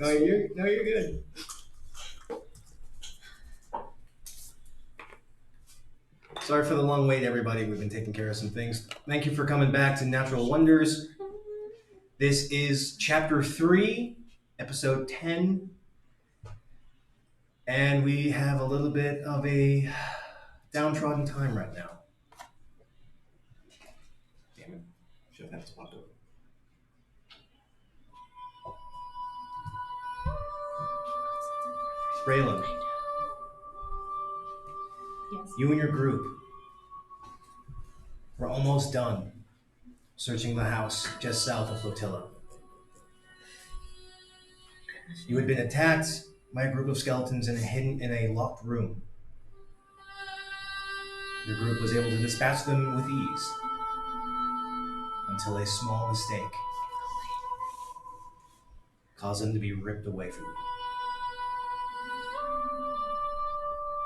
No, you're good. Sorry for the long wait, everybody. We've been taking care of some things. Thank you for coming back to Natural Wonders. This is Chapter 3, Episode 10. And we have a little bit of a downtrodden time right now. Damn it. Should have had this popped over. Raylin, Yes. you and your group were almost done searching the house just south of Flotilla. You had been attacked by a group of skeletons and hidden in a locked room. Your group was able to dispatch them with ease until a small mistake caused them to be ripped away from you.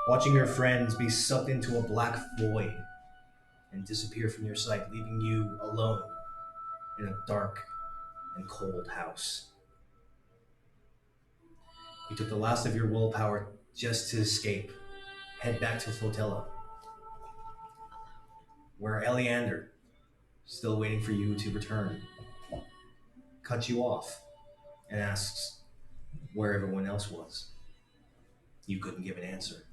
Watching your friends be sucked into a black void and disappear from your sight, leaving you alone in a dark and cold house. You took the last of your willpower just to escape, head back to Flotilla, where Eleander, still waiting for you to return, cuts you off and asks where everyone else was. You couldn't give an answer.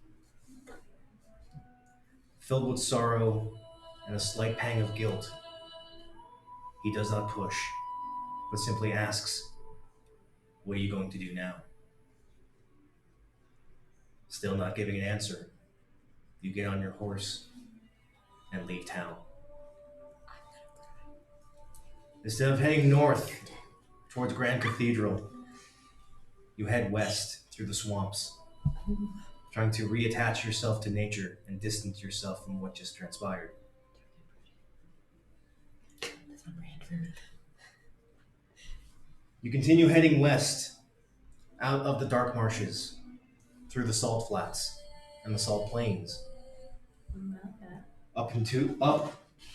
Filled with sorrow and a slight pang of guilt, he does not push, but simply asks, "What are you going to do now?" Still not giving an answer, you get on your horse and leave town. Instead of heading north towards Grand Cathedral, you head west through the swamps, trying to reattach yourself to nature and distance yourself from what just transpired. You continue heading west, out of the dark marshes, through the salt flats and the salt plains, up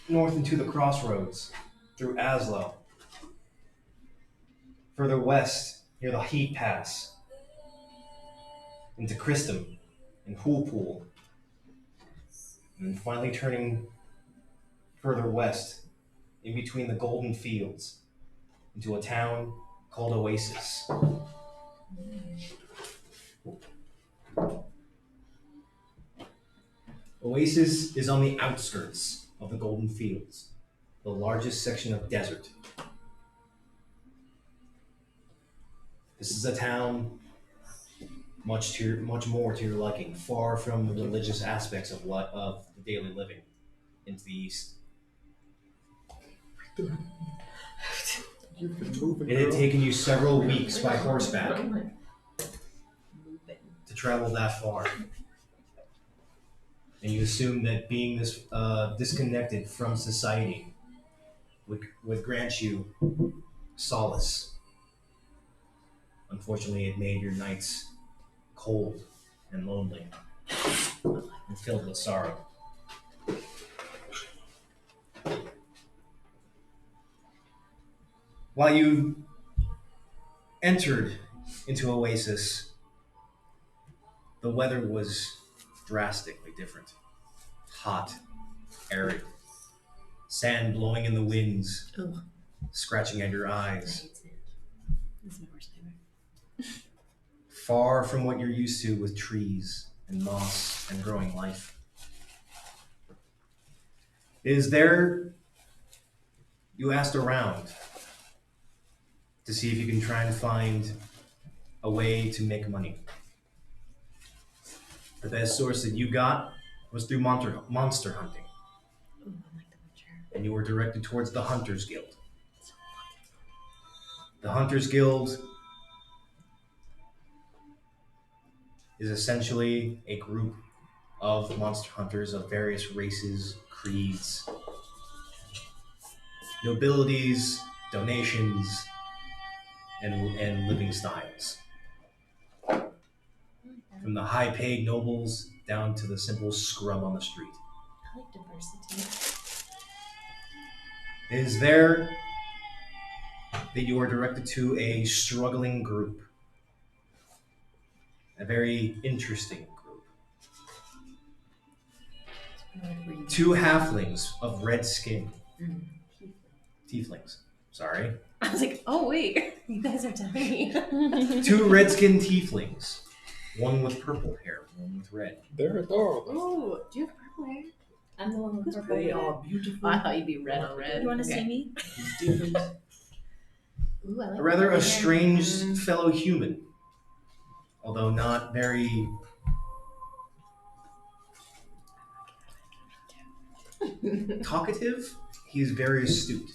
north into the crossroads, through Aslo, further west near the Heat Pass, into Christum and Hoolpool, and finally turning further west in between the golden fields into a town called Oasis. Oasis is on the outskirts of the golden fields, the largest section of desert. This is a town much more to your liking, far from the religious aspects of the daily living into the east. It had taken you several weeks by horseback to travel that far, and you assumed that being this disconnected from society would grant you solace. Unfortunately, it made your nights cold and lonely and filled with sorrow. While you entered into Oasis, The weather was drastically different. Hot, arid, sand blowing in the winds, Ugh. scratching at your I eyes. hate sand. This is my worst nightmare. Far from what you're used to with trees and moss and growing life. Is there, you asked around to see if you can try and find a way to make money. The best source that you got was through monster hunting, Ooh, I like the witcher. and you were directed towards the Hunters Guild. The Hunters Guild is essentially a group of monster hunters of various races, creeds, nobilities, donations, and living styles. From the high-paid nobles down to the simple scrub on the street. I like diversity. Is there that you are directed to a struggling group, a very interesting group. Two halflings of red skin. Tieflings. Sorry. I was like, oh wait, you guys are tiny. Two red-skinned tieflings. One with purple hair, one with red. They're adorable. Ooh, do you have purple hair? I'm the one with Who's purple They hair. are beautiful. Oh, I thought you'd be red on red. You want to Okay. see me? It's different. Ooh, I like Rather purple a hair. strange fellow human, although not very talkative. He's very astute,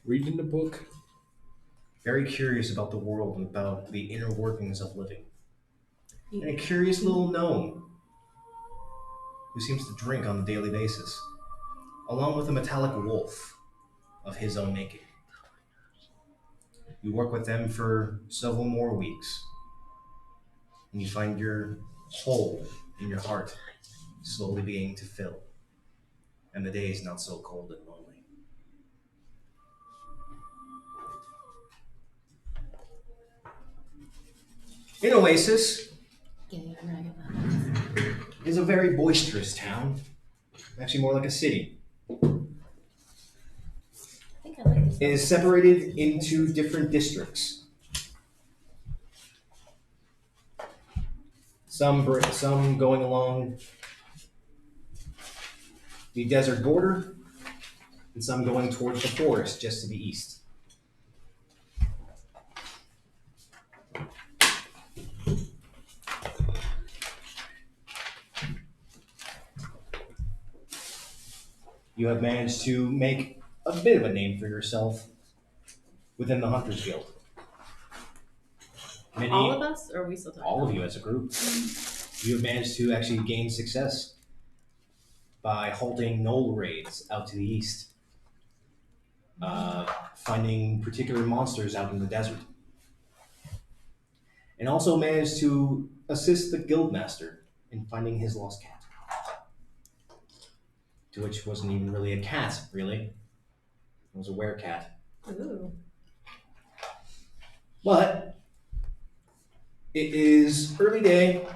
Reading the book. very curious about the world and about the inner workings of living. And a curious little gnome who seems to drink on a daily basis, along with a metallic wolf of his own making. You work with them for several more weeks, and you find your hole in your heart slowly beginning to fill, and the days not so cold and lonely. In Oasis Yeah, I'm gonna get that. is a very boisterous town, actually more like a city. I think I like this. It is separated into different districts. Some going along the desert border, and some going towards the forest just to the east. You have managed to make a bit of a name for yourself within the Hunters Guild. Many, All of us, or are we still talking? all of you as a group, you have managed to actually gain success by halting knoll raids out to the east, finding particular monsters out in the desert, and also managed to assist the guildmaster in finding his lost cat, to which wasn't even really a cat, really. It was a werecat. Ooh. But it is early day.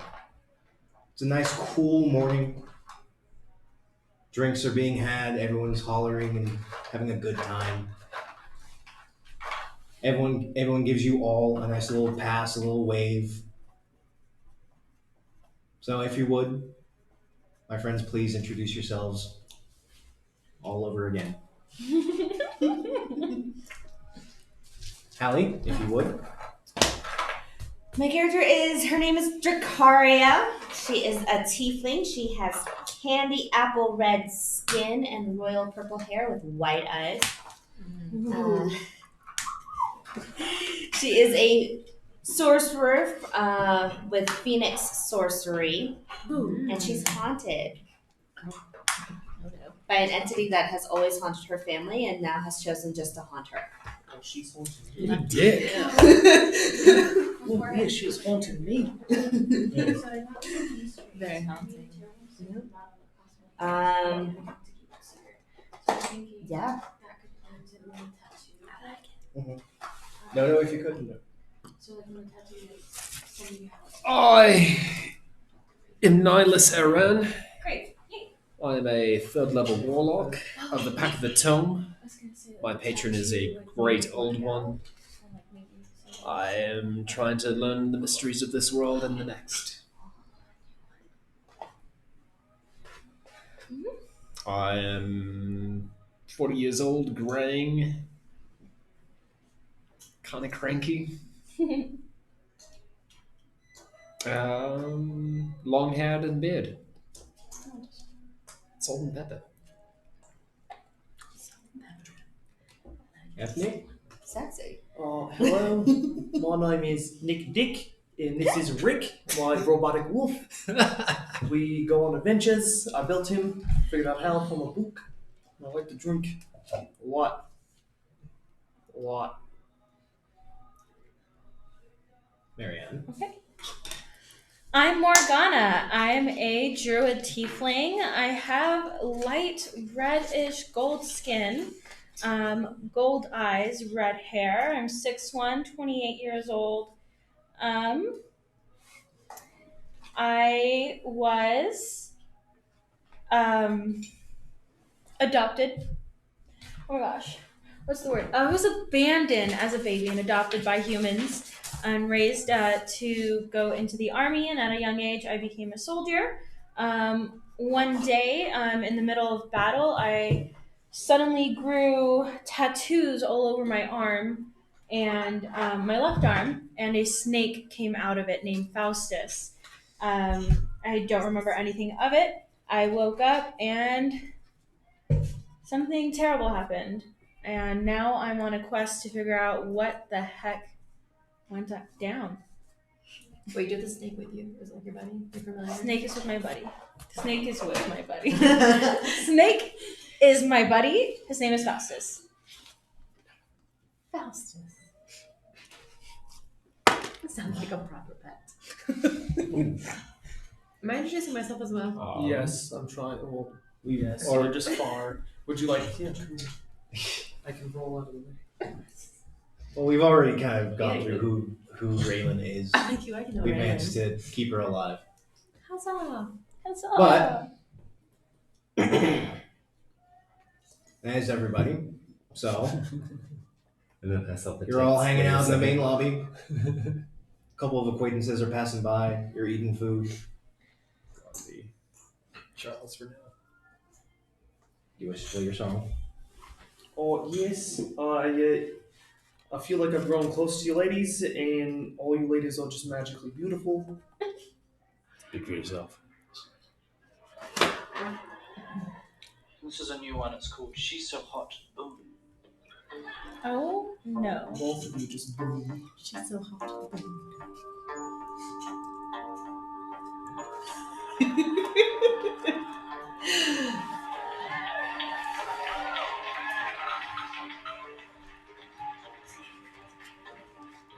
It's a nice cool morning. Drinks are being had. Everyone's hollering and having a good time. Everyone gives you all a nice little pass, a little wave. So if you would, my friends, please introduce yourselves all over again. Hallie, if you would. My character her name is Dracaria. She is a tiefling. She has candy apple red skin and royal purple hair with white eyes. She is a sorcerer with phoenix sorcery, and she's haunted by an entity that has always haunted her family and now has chosen just to haunt her. Oh, she's haunting You me. dick. Oh, yeah, she's haunting me. Very haunting. Yeah. No, if you couldn't. So like on the tattoo, like somebody has I am Nihilus Aran. Great. Yay. I am a third level warlock of the Pack of the Tome. I was gonna say that My it's patron is actually, a like, great really old blacked one. out, and, like, maybe so- I am trying to learn the mysteries of this world and the next. I am 40 years old, graying, kind of cranky. Long haired and beard. Salt and pepper. Ethnic? Sexy. Hello, my name is Nick Dick, and this is Rick, my robotic wolf. We go on adventures. I built him, figured out how from a book. I like to drink a lot. A lot. Marianne. Okay. I'm Morgana. I'm a druid tiefling. I have light reddish gold skin, gold eyes, red hair. I'm 6'1", 28 years old. I was adopted. Oh my gosh. What's the word? I was abandoned as a baby and adopted by humans and raised to go into the army. And at a young age, I became a soldier. One day, in the middle of battle, I suddenly grew tattoos all over my arm and my left arm, and a snake came out of it named Faustus. I don't remember anything of it. I woke up and something terrible happened. And now I'm on a quest to figure out what the heck went down. Wait, do you have the snake with you? Is it like your buddy? You're familiar? Snake is with my buddy. Snake is with my buddy. Snake is my buddy. His name is Faustus. Faustus. That sounds like a proper pet. Am I introducing myself as well? Yes, I'm trying. Well, Yes. or just far. Would you like? Yeah, come here. I can roll out of the way. Well, we've already kind of gone Yeah, through who Raylin is. Thank you. I can know We what I am. managed to keep her alive. Huzzah! Huzzah! But as everybody, so And then pass out the you're all text. hanging Wait a out in the main second. lobby. A couple of acquaintances are passing by. You're eating food. Charles for now. You wish to play your song? Oh yes, I feel like I've grown close to you ladies, and all you ladies are just magically beautiful. Speak for yourself. This is a new one. It's called She's So Hot. Boom. Oh no. Both of you just boom. She's so hot.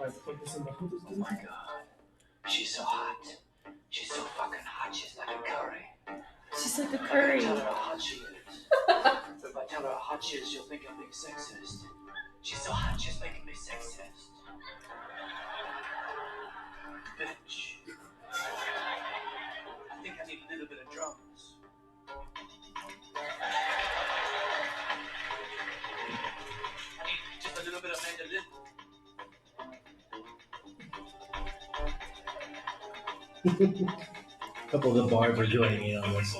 I put this in the hood. Oh my god. She's so hot. She's so fucking hot. She's like a curry. She's like a I curry. can tell her how hot she is. But if I tell her how hot she is, she'll think I'm being sexist. She's so hot, she's making me sexist. Bitch. I think I need a little bit of drums. I need just a little bit of mandolin. A couple of the bards are joining in on this.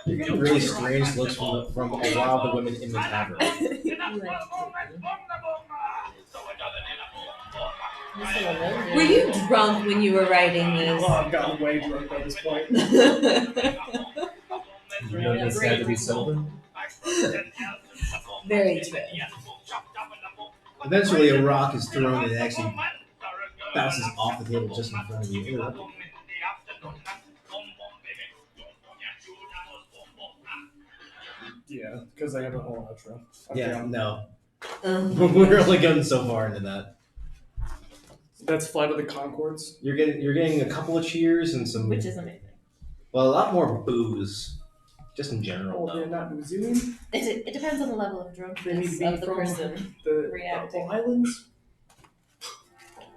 You're getting really strange looks from a lot of the women in the tavern. Were you drunk when you were writing this? Oh, I've gotten way drunk by this point. You know this guy to be sober? Very true. Eventually, a rock is thrown and it actually bounces off the table just in front of you. Ew. Yeah, because I have a whole outro. Yeah, no. Um, We're only going so far into that. That's Flight of the Conchords. You're getting a couple of cheers and some, Which is amazing. well, a lot more booze, just in general. Oh, they're Though. not New Zealand. It depends on the level of They need to drunkenness be of the from person. the reacting. islands.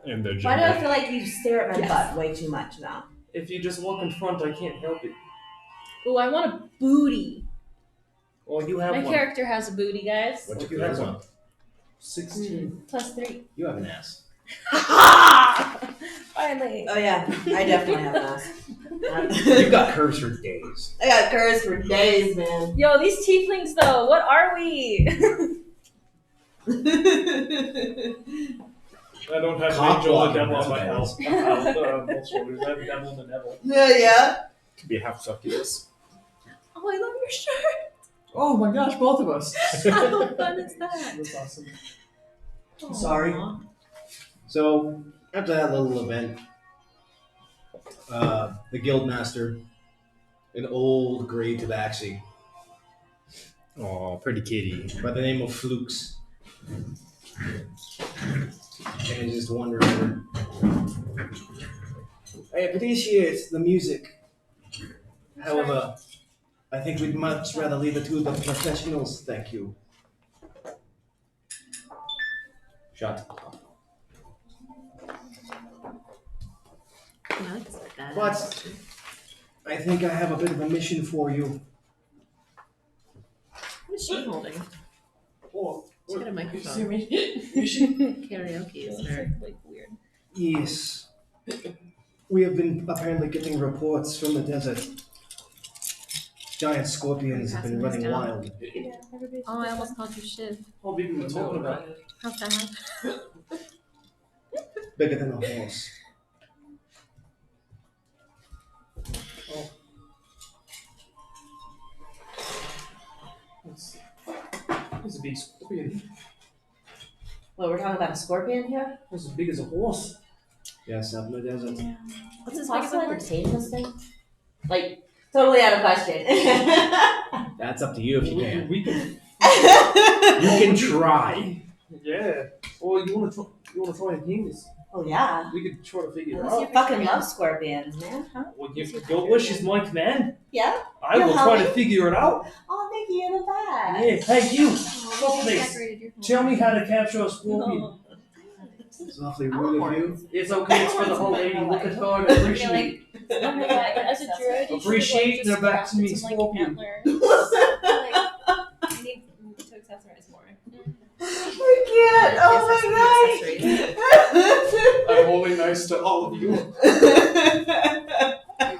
And their Why do I gender. feel like you stare at my Yes. butt way too much now? If you just walk in front, I can't help it. Ooh, I want a booty. Well, you have My one. character has a booty, guys. What's Well, your you have charisma? one. 16. +3. You have an ass. Finally. Oh yeah, I definitely have an ass. You've got curves for days. I got curves for days, man. Yo, these tieflings though, what are we? I don't have Cock an angel or blocking, devil on my that's house. Both shoulders. I have a devil and the devil. Yeah. Could be half succubus. Oh, I love your shirt. Oh my gosh, both of us. How fun is that? That's awesome. Sorry. Aw. So after that little event, the guildmaster, an old gray tabaxi Oh, pretty kitty. by the name of Flukes, and he's just wondering. I appreciate the music. However, I think we'd much rather leave it to the professionals. Thank you. Shot. But I think I have a bit of a mission for you. What is she holding? Oh, She's got a you microphone. see me? Karaoke is It's her. like weird. Yes. We have been apparently getting reports from the desert. Giant scorpions have been running wild. Yeah, everybody's Oh, I almost called you Shiv. Oh, baby, we're talking about it. How's that? Bigger than a horse. It's a big scorpion. Well, we're talking about a scorpion here? It's as big as a horse. Yes, out in the desert. What's Is it it like possible a to tame this thing? Like, totally out of question. That's up to you if you can. We can. You can try. Yeah. Well, you want to try and tame this? Oh yeah. We could try to figure it I out. fucking love scorpions, man. Well, your wish is my command. Yeah? I You'll will help try to me? figure it out. Oh, thank you in the back. Yeah. Hey, you. Oh, Please. decorated your home. Tell me how to capture a scorpion. It's awfully rude of you. It's okay. It's for the whole lady. Look at her and You're appreciate. like, Oh my god, as a druid, you Appreciate should their have, back to me, some, scorpion. antlers. I need to accessorize more. I can't. Oh my I'm only nice to all of you. god.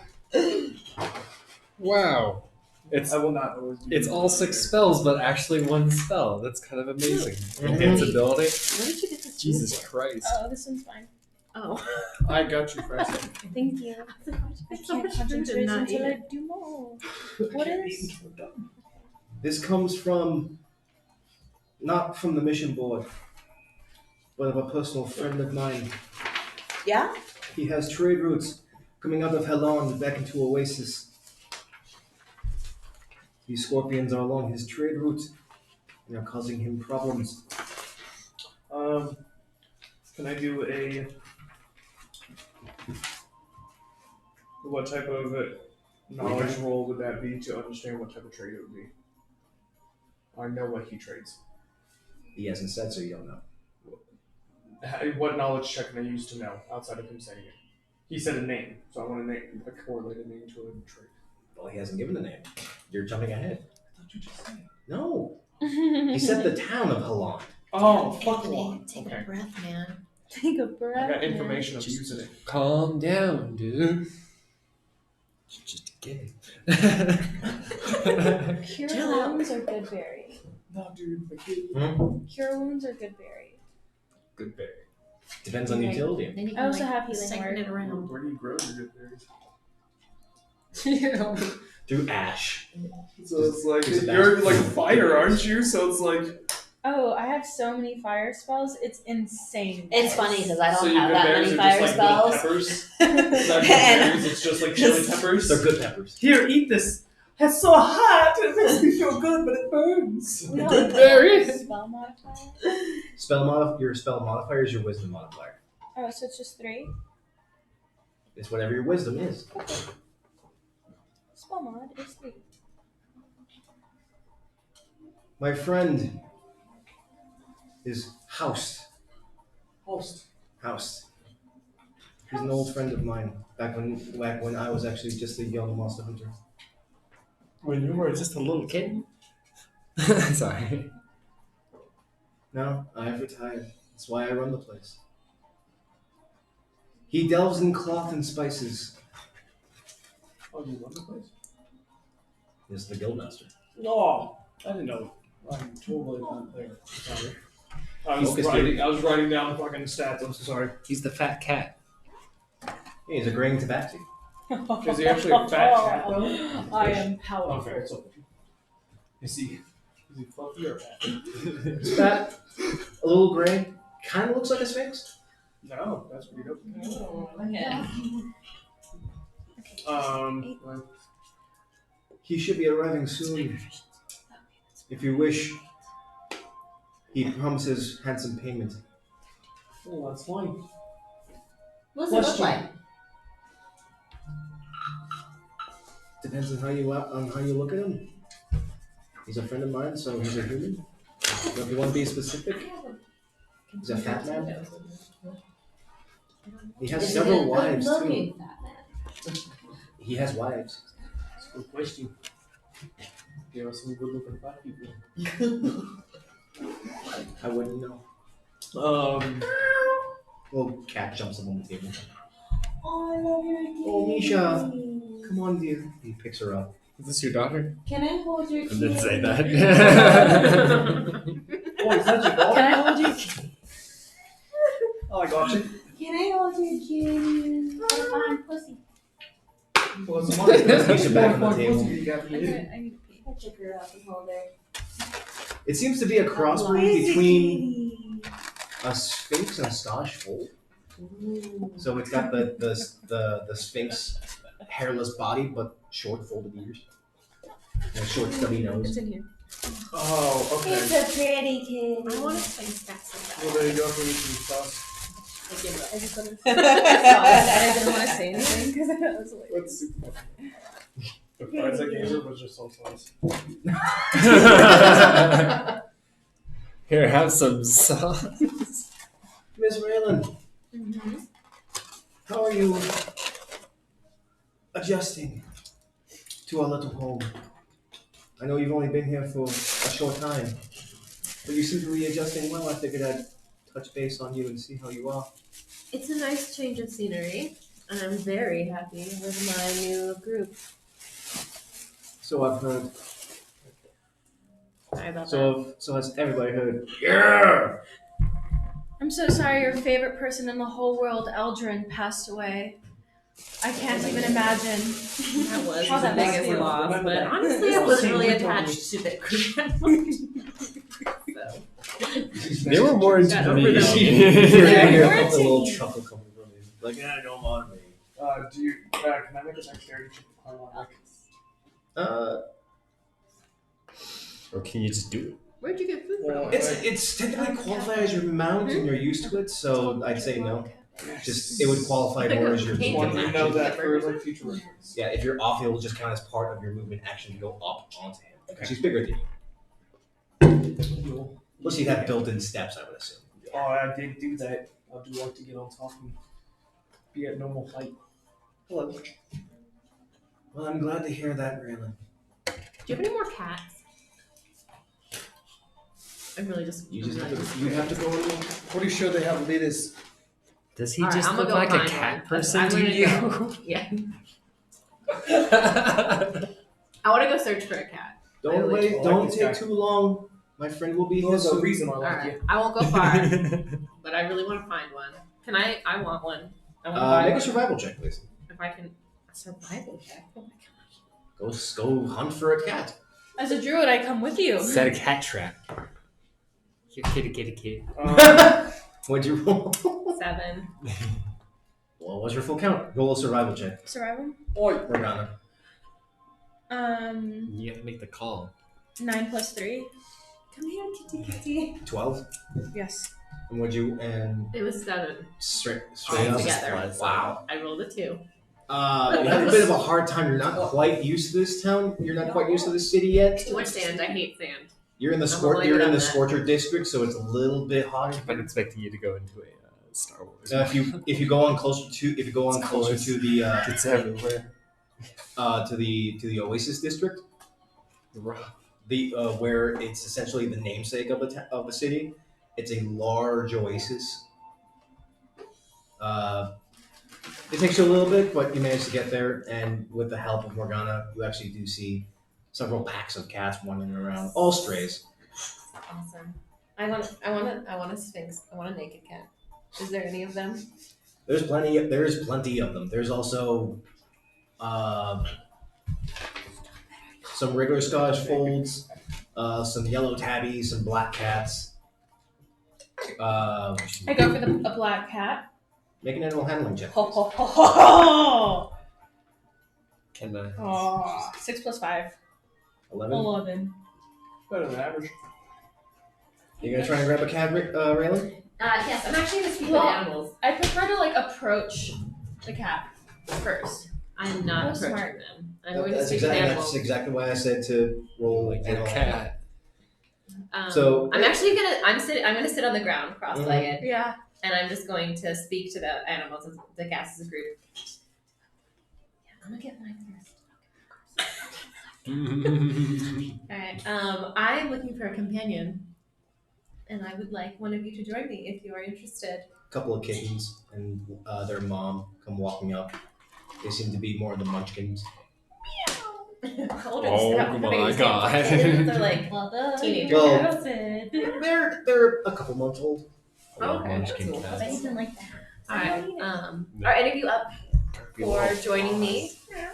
Wow. It's I will not always be. it's all 6 spells, but actually 1 spell. That's kind of amazing. Enhance ability. Where did you get this? Jesus Christ. Oh, this one's fine. Oh. I got you, Francis. Thank you. I It's so can't much food and concentrate not eat until I it. do more. What is? This comes from, not from the mission board, but of a personal friend of mine. Yeah? He has trade routes coming out of Helon back into Oasis. These scorpions are along his trade route and are causing him problems. Can I do a? What type of knowledge roll would that be to understand what type of trade it would be? I know what he trades. He hasn't said so, you don't know. What knowledge check can I use to know outside of him saying it? He said a name, so I want to name a correlated name to a trade. Well, he hasn't given a name. You're jumping ahead. I thought you just said it. No. He said the town of Helon. Oh, fuck one. Take Okay. a breath, man. Take a I breath. got information of using it. Calm down, dude. It's just a game. Cure Chill out. wounds are good berry. No, dude. My kid. Cure wounds are good berry. Good berry. Depends on utility. Then you I also have healing second word. it around. Where do you grow your good berries? Through ash. So it's like Is it you're bad? like fire, aren't you? So it's like Oh, I have so many fire spells. It's insane. It's guys. funny because I so don't your have good that berries many are fire just like little spells. peppers. It's not good And- berries, it's just like chili peppers. They're good peppers. Here, eat this. It's so hot. It makes me feel good, but it burns. We don't Good have berry. a spell modifier. Your spell modifier is your wisdom modifier. Oh, so it's just 3? It's whatever your wisdom is. Spell mod is 3. My friend is housed. Housed. He's an old friend of mine. Back when I was actually just a young monster hunter. When you were just a little kid? Sorry. No, I've retired. That's why I run the place. He delves in cloth and spices. Oh, you run the place? Is the guildmaster. No, I didn't know. I'm totally not there. Sorry. I Focus, was writing down fucking stats. I'm so sorry. He's the fat cat. Hey, he's agreeing to back you. Is he actually a fat cat though? I am powerful. Okay, it's okay. Is he fluffy or fat? He's fat, a little gray, kind of looks like a sphinx. No, that's pretty dope. Okay. Well, He should be arriving soon. If you wish, he promises handsome payment. well, that's fine. What's it look Question. like? Depends on how you look at him. He's a friend of mine, so he's a human. But if you want to be specific, he's a fat man. He has Is several it a wives too. good-looking fat man? He has wives. That's a good question. There are some good looking fat people. I wouldn't know. Little cat jumps up on the table. Oh, I love your kitty. Oh, Misha. Come on, dear. He picks her up. Is this your daughter? Can I hold your I kitty? didn't say that. Oh, is that your dog? Can I hold you? Oh, I got you. Can I hold your kitty? Fine, pussy. Well, it's money. He's back on the table. You got me. I need to pee. I took her up and hold her. It seems to be a crossbreed Where's your between kitty? a sphinx and a Scottish fold. Ooh. So it's got the sphinx hairless body, but short folded ears. And a short stubby nose. It's in here. Oh, okay. It's a pretty kitty. I want to play stats like Well, there you go. For me some sauce. I give up. I just wanted to I didn't want to say anything because I was like, What's super? The fries I gave her was just so sauce. Here, have some sauce. Miss Raylin, how are you adjusting to our little home? I know you've only been here for a short time, but you seem to be adjusting well. I figured I'd touch base on you and see how you are. It's a nice change of scenery, and I'm very happy with my new group. So I've heard. Sorry about that. So has everybody heard? Yeah. I'm so sorry your favorite person in the whole world, Eldrin, passed away. I can't even imagine. That was How the that must biggest feel. loss, Remember but that. honestly, I wasn't really attached to that group that much. So, They were more into Got me. over them. You Yeah, hear we're a into little you. chuckle coming from him. Like, yeah, don't bother me. Can I make a dexterity check to climb on deck? Or can you just do it? where'd you get food Well, from? It's technically qualified as your mount and you're used to it, so I'd say no. Just it would qualify more as your Can't Wanted movement to know action. that for like future reference. Yeah, if you're off, it will just count as part of your movement action to go up onto him. She's bigger than you. Plus, you'd have built-in steps, I would assume. Oh, I did do that. I do like to get on top and be at normal height. Hello. Well, I'm glad to hear that, Raylin. Do you have any more cats? I'm really just. You have to go in. Pretty sure they have leaders. Does he All right, just I'm gonna look go like a find cat one. person I'm to gonna you? go- Yeah. I want to go search for a cat. Don't Really? wait. I like Don't this take guy. too long. My friend will be here There's a soon. reason I All like right, you. I won't go far, but I really want to find one. Can I? I want one. I want to buy Make a one. survival check, please. If I can. A survival check. Oh my gosh. Go hunt for a cat. As a druid, I come with you. Set a cat trap. Here, kitty. What'd you roll? 7. What was your full count? Roll a survival check. Survival? Oi. Morgana. You have to make the call. 9 plus 3. Come here, kitty kitty. 12. Yes. And would you and It was 7 straight all up? together. Wow. I rolled a 2. You have a bit of a hard time. You're not quite used to this town. You're not quite used to this city yet. Too much sand. I hate sand. You're in the I'm only You're good in on the that. Scorcher district, so it's a little bit hotter. I'm expecting you to go into a Star Wars. If you go on closer to It's closer close. to the It's everywhere. to the Oasis district, the where it's essentially the namesake of the city. It's a large oasis. It takes you a little bit, but you manage to get there, and with the help of Morgana, you actually do see several packs of cats wandering around, all strays. Awesome. I want a sphinx. I want a naked cat. Is there any of them? There's plenty of them. There's also some regular Scottish folds, some yellow tabbies, some black cats. I go for a black cat. Make an animal handling check. Ho ho ho ho ho! Can I? Oh, 6 plus 5. 11. 11. Better than average. You gonna try and grab a cat, Raylin? Yes, I'm actually gonna speak with Well- animals. I prefer to approach the cat first. I'm not Oh, approaching smart. them. I'm going to speak with animals. That's exactly why I said to roll Like a animal handling. cat. So- I'm actually gonna I'm gonna sit on the ground cross-legged, Yeah. and I'm just going to speak to the animals, the cats as a group. Yeah, I'm gonna get mine first. All right. I'm looking for a companion, and I would like one of you to join me if you are interested. A couple of kittens and their mom come walking up. They seem to be more of the munchkins. How old are Oh how- my how big are these God. kittens? They're like Mother, Teenagers. Well, said. they're a couple months old. I love Okay, munchkin that's cool. cats. like that. all right. Are any of you up for joining me?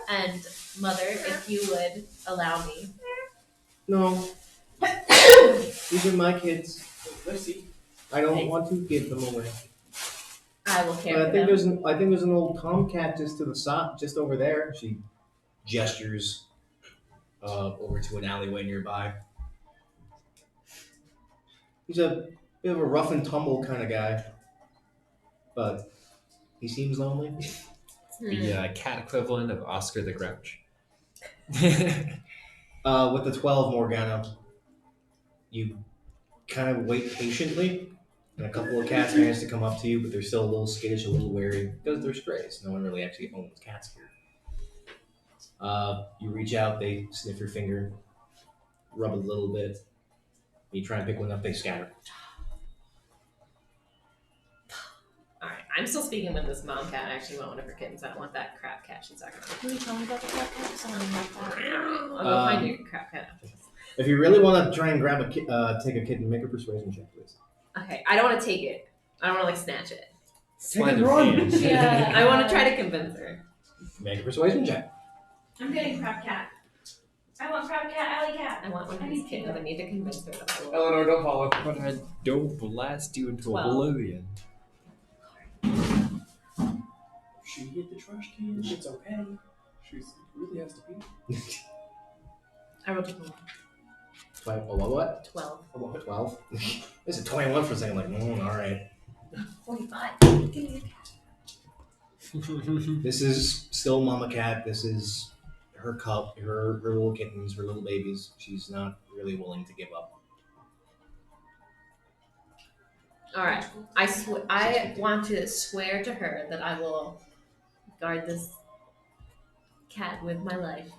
And mother, if you would allow me. No. These are my kids. I don't want to give them away. I will care But for them. I think there's an old tomcat just to the side, just over there. She gestures over to an alleyway nearby. He's a bit of a rough and tumble kind of guy, but he seems lonely. The cat equivalent of Oscar the Grouch. With the 12 Morgana, you kind of wait patiently, and a couple of cats manage to come up to you, but they're still a little skittish, a little wary, because they're strays. No one really actually owns cats here. You reach out, they sniff your finger, rub a little bit. You try and pick one up, they scatter. All right, I'm still speaking with this mom cat. I actually want one of her kittens. I don't want that crap cat she's talking about. Can you tell me about the cat? I'll go find your crap cat after this. If you really want to try and grab take a kitten, make a persuasion check, please. Okay, I don't want to take it. I don't want to snatch it. Sleight of run. hand. Yeah. I want to try to convince her. Make a persuasion check. I'm getting crab cat. I want crab cat, alley cat. I want one of these kittens. I need to convince her. That's cool. Eleanor, don't follow. But I don't blast you into 12. oblivion. She hit the trash can. It's okay. She really has to be. I rolled a 12. What? 12. 12? This is 21 for a second, like, all right. 45. Give me This is still Mama Cat. This is her cup, her little kittens, her little babies. She's not really willing to give up. All right. I want to swear to her that I will guard this cat with my life,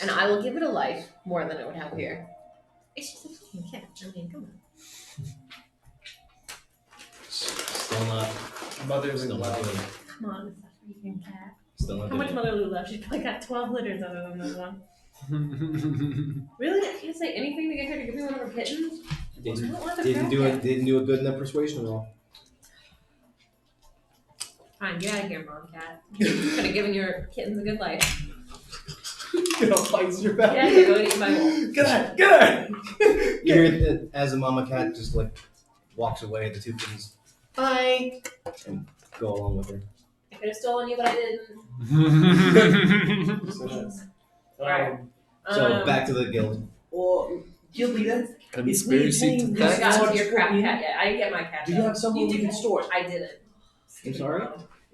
and I will give it a life more than it would have here. It's just a fucking cat. I mean, come on. Still not. Mother's Still not doing it. Come on, it's a freaking cat. Still not How much doing it. Mother Lou left? She's probably got 12 litters other than this one. Really? I can't say anything to get her to give me one of her kittens? I Didn't, don't want the didn't crab do it. cat. Didn't do a good in the persuasion roll. Fine, get out of here, mom cat. Could have given your kittens a good life. Get off fights your Get back. out of here, go eat my bowl. Get out! Get out! You hear that as the Mama Cat just walks away, the two kittens bye and go along with her. could have stolen you, but I didn't. So that's Right. So back to the guild. or guild leader. Conspiracy to If we I obtain got this to your crap scorpion, cat yet. I didn't get my cat. do you have somewhere we can store it? I didn't. I'm sorry?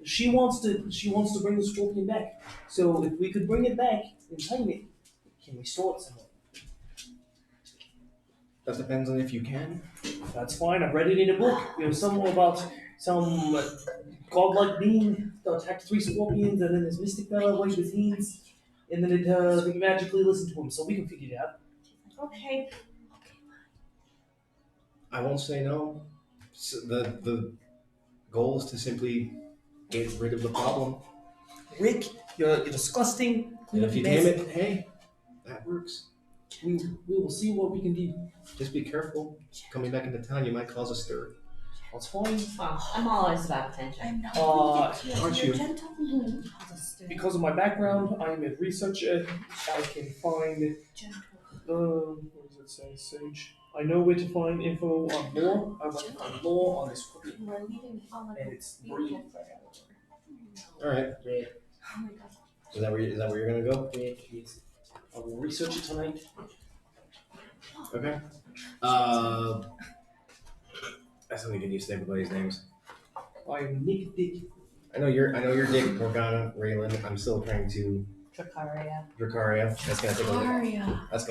She wants to bring the scorpion back. So if we could bring it back and tame it, can we store it somewhere? That depends on if you can. That's fine. I've read it in a book. It was somewhere about some godlike being that attacked 3 scorpions, and then this mystic fella waved his hands, and then it magically listened to him. So we can figure it out. Okay. I won't say no. So the goal is to simply get rid of the problem. Rick, you're disgusting. And Clean up if you your name mess. it, hey, that works. We will see what we can do. Just be careful. Coming back into town, you might cause a stir. That's fine. I'm always about attention. not Aren't you? Because of my background, I am a researcher. I can find what does it say? Sage. I know where to find info on lore. I want to find lore on this scorpion and its breed. All right. Is that where you're gonna go? Yes. I will research it tonight. Okay. I still need to get used to everybody's names. I am Nick Dick. I know you're Dick, Morgana, Raylin. I'm still trying to Dracaria. Dracaria. That's gonna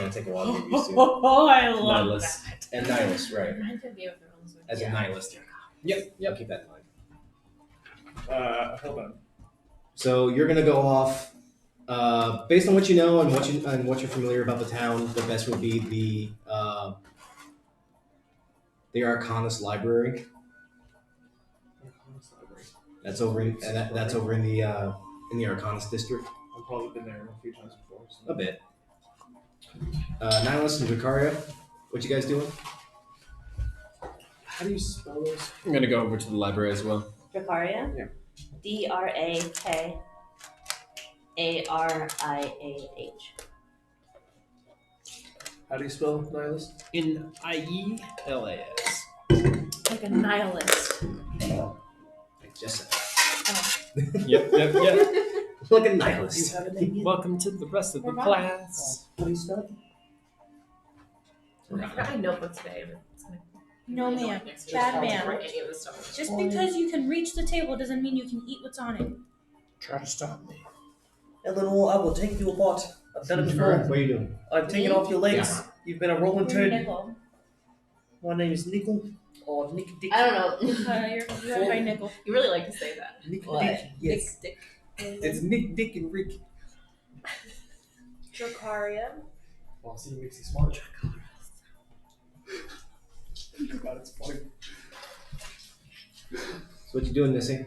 take a while to get used to. Oh, I love Nihilist. that. And Nihilist, right? Reminds me of Game of Thrones. As a Nihilist. Yep. I'll keep that in mind. Hold on. So you're gonna go off. Based on what you know and what you're familiar about the town, the best would be the Arcanist Library. That's over in the Arcanist district. I've probably been there a few times before. So. A bit. Nihilist and Dracaria, what you guys doing? How do you spell those? I'm gonna go over to the library as well. Dracaria? Yeah. Drakariah. How do you spell nihilist? Nielas. Like a nihilist. I just said Yep. that. Like a Do you nihilist. have a name yet? Welcome to the rest of the We're not. class. How do you spell it? I forgot my notebook today, but it's gonna No, ma'am. next week. Bad I man. don't write any of this stuff. Just because you can reach the table doesn't mean you can eat what's on it. Try to stop me. Eleanor, I will take you apart. I've done it What before. are you doing? I've taken off your legs. You've been a rolling You're turd. nickel. My name is Nickel or Nick Dick. I don't know. You're by nickel. You really like to say that. Nick What? Dick. Yes. Dick. It's Nick, Dick, and Rick. Dracaria. Oh, see, it makes you smart. God, it's funny. So what you doing, Missy?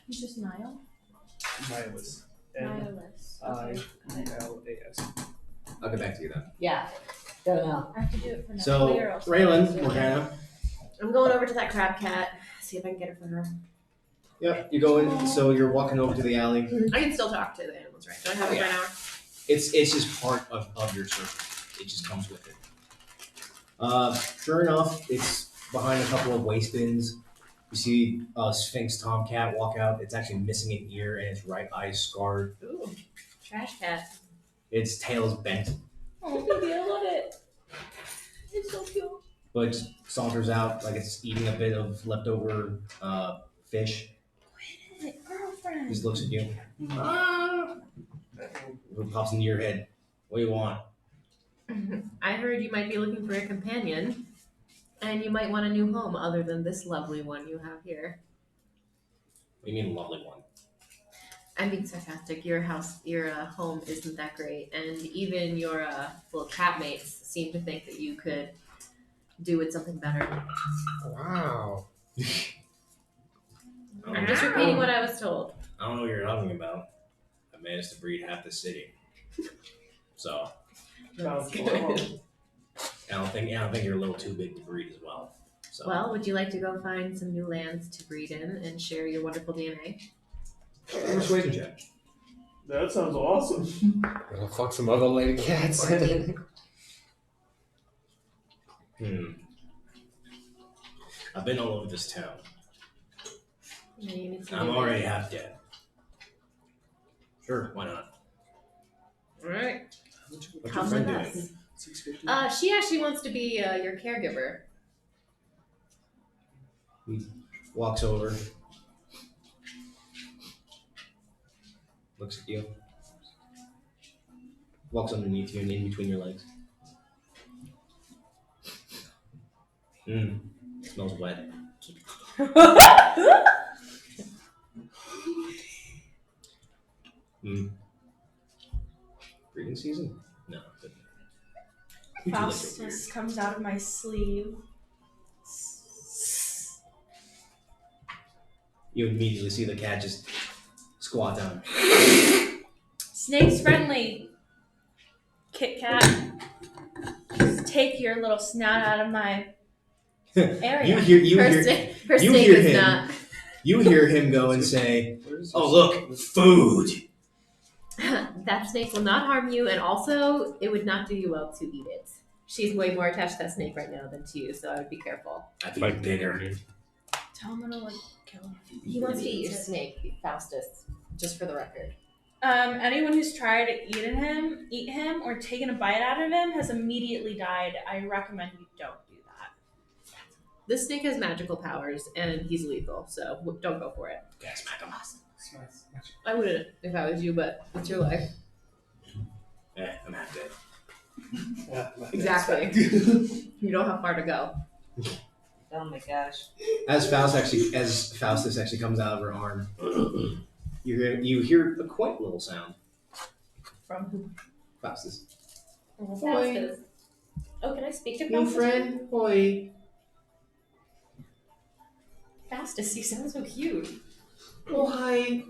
He's just Nile. Nihilist. Nihilist. Okay. Nihilas. I'll get back to you then. Yeah. Don't know. I have to do it for next So week or else- Raylan, Morgana. I'm going over to that crab cat. See if I can get it for her. Yep. You go in. So you're walking over to the alley. I can still talk to the animals, right? Do I have it by now? It's just part of your circle. It just comes with it. Sure enough, it's behind a couple of waste bins. You see a Sphinx tomcat walk out. It's actually missing an ear and its right eye scarred. Ooh, trash cat. Its tail is bent, Oh, baby, I love it. It's so cute. but it saunters out like it's eating a bit of leftover fish. Girlfriend. Just looks at you. Ah! It pops into your head. What do you want? I heard you might be looking for a companion, and you might want a new home other than this lovely one you have here. What do you mean, lovely one? I'm being sarcastic. Your home isn't that great, and even your little cat mates seem to think that you could do with something better. Wow. I'm just repeating what I was told. I don't know what you're talking about. I managed to breed half the city. So Sounds Good. good. I don't think you're a little too big to breed as well. So Well, would you like to go find some new lands to breed in and share your wonderful DNA? persuasion check. That sounds awesome. Gonna fuck some other lady cats. I've been all over this town. Yeah, you need to I'm do already half dead. Sure, why not? that. Alright. What's your Come friend with doing? us. 650. She actually wants to be your caregiver. He walks over, looks at you, walks underneath you and in between your legs. Smells wet. Breeding season? No. Good. Would you like your beard? Faustus comes out of my sleeve. You immediately see the cat just squat down. Snake's friendly. Kit Kat. Just take your little snout out of my area. You Her hear snake hear is him. not. You hear him go and say, "Oh look, food." That snake will not harm you, and also it would not do you well to eat it. She's way more attached to that snake right now than to you, so I would be careful. I think bigger. Tell him to like kill him. He wants to eat your snake, Faustus, just for the record. Anyone who's tried to eat him, or taken a bite out of him has immediately died. I recommend you don't do that. This snake has magical powers, and he's lethal, so don't go for it. Okay, smack him. I wouldn't if I was you, but it's your life. I'm half dead. Exactly. You don't have far to go. Oh my gosh. As Faustus actually comes out of her arm, you hear a quaint little sound. From who? Faustus. Faustus. Oh, can I speak to New Faustus? friend, hoi. Faustus, you sound so cute. Oh hi.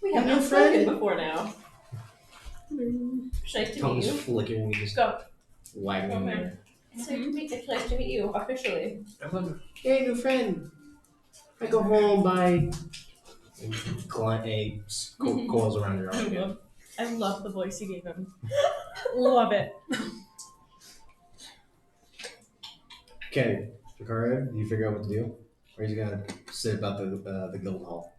We have New not friend. spoken before now. It's nice to meet Tongue's you. flickering, just Go. wagging there. It's nice to meet you officially. Hey, new friend. I go home by. Coils around your arm again. I love the voice you gave him. Love it. Okay, Jakara, do you figure out what to do? Or are you gonna sit about the guild hall?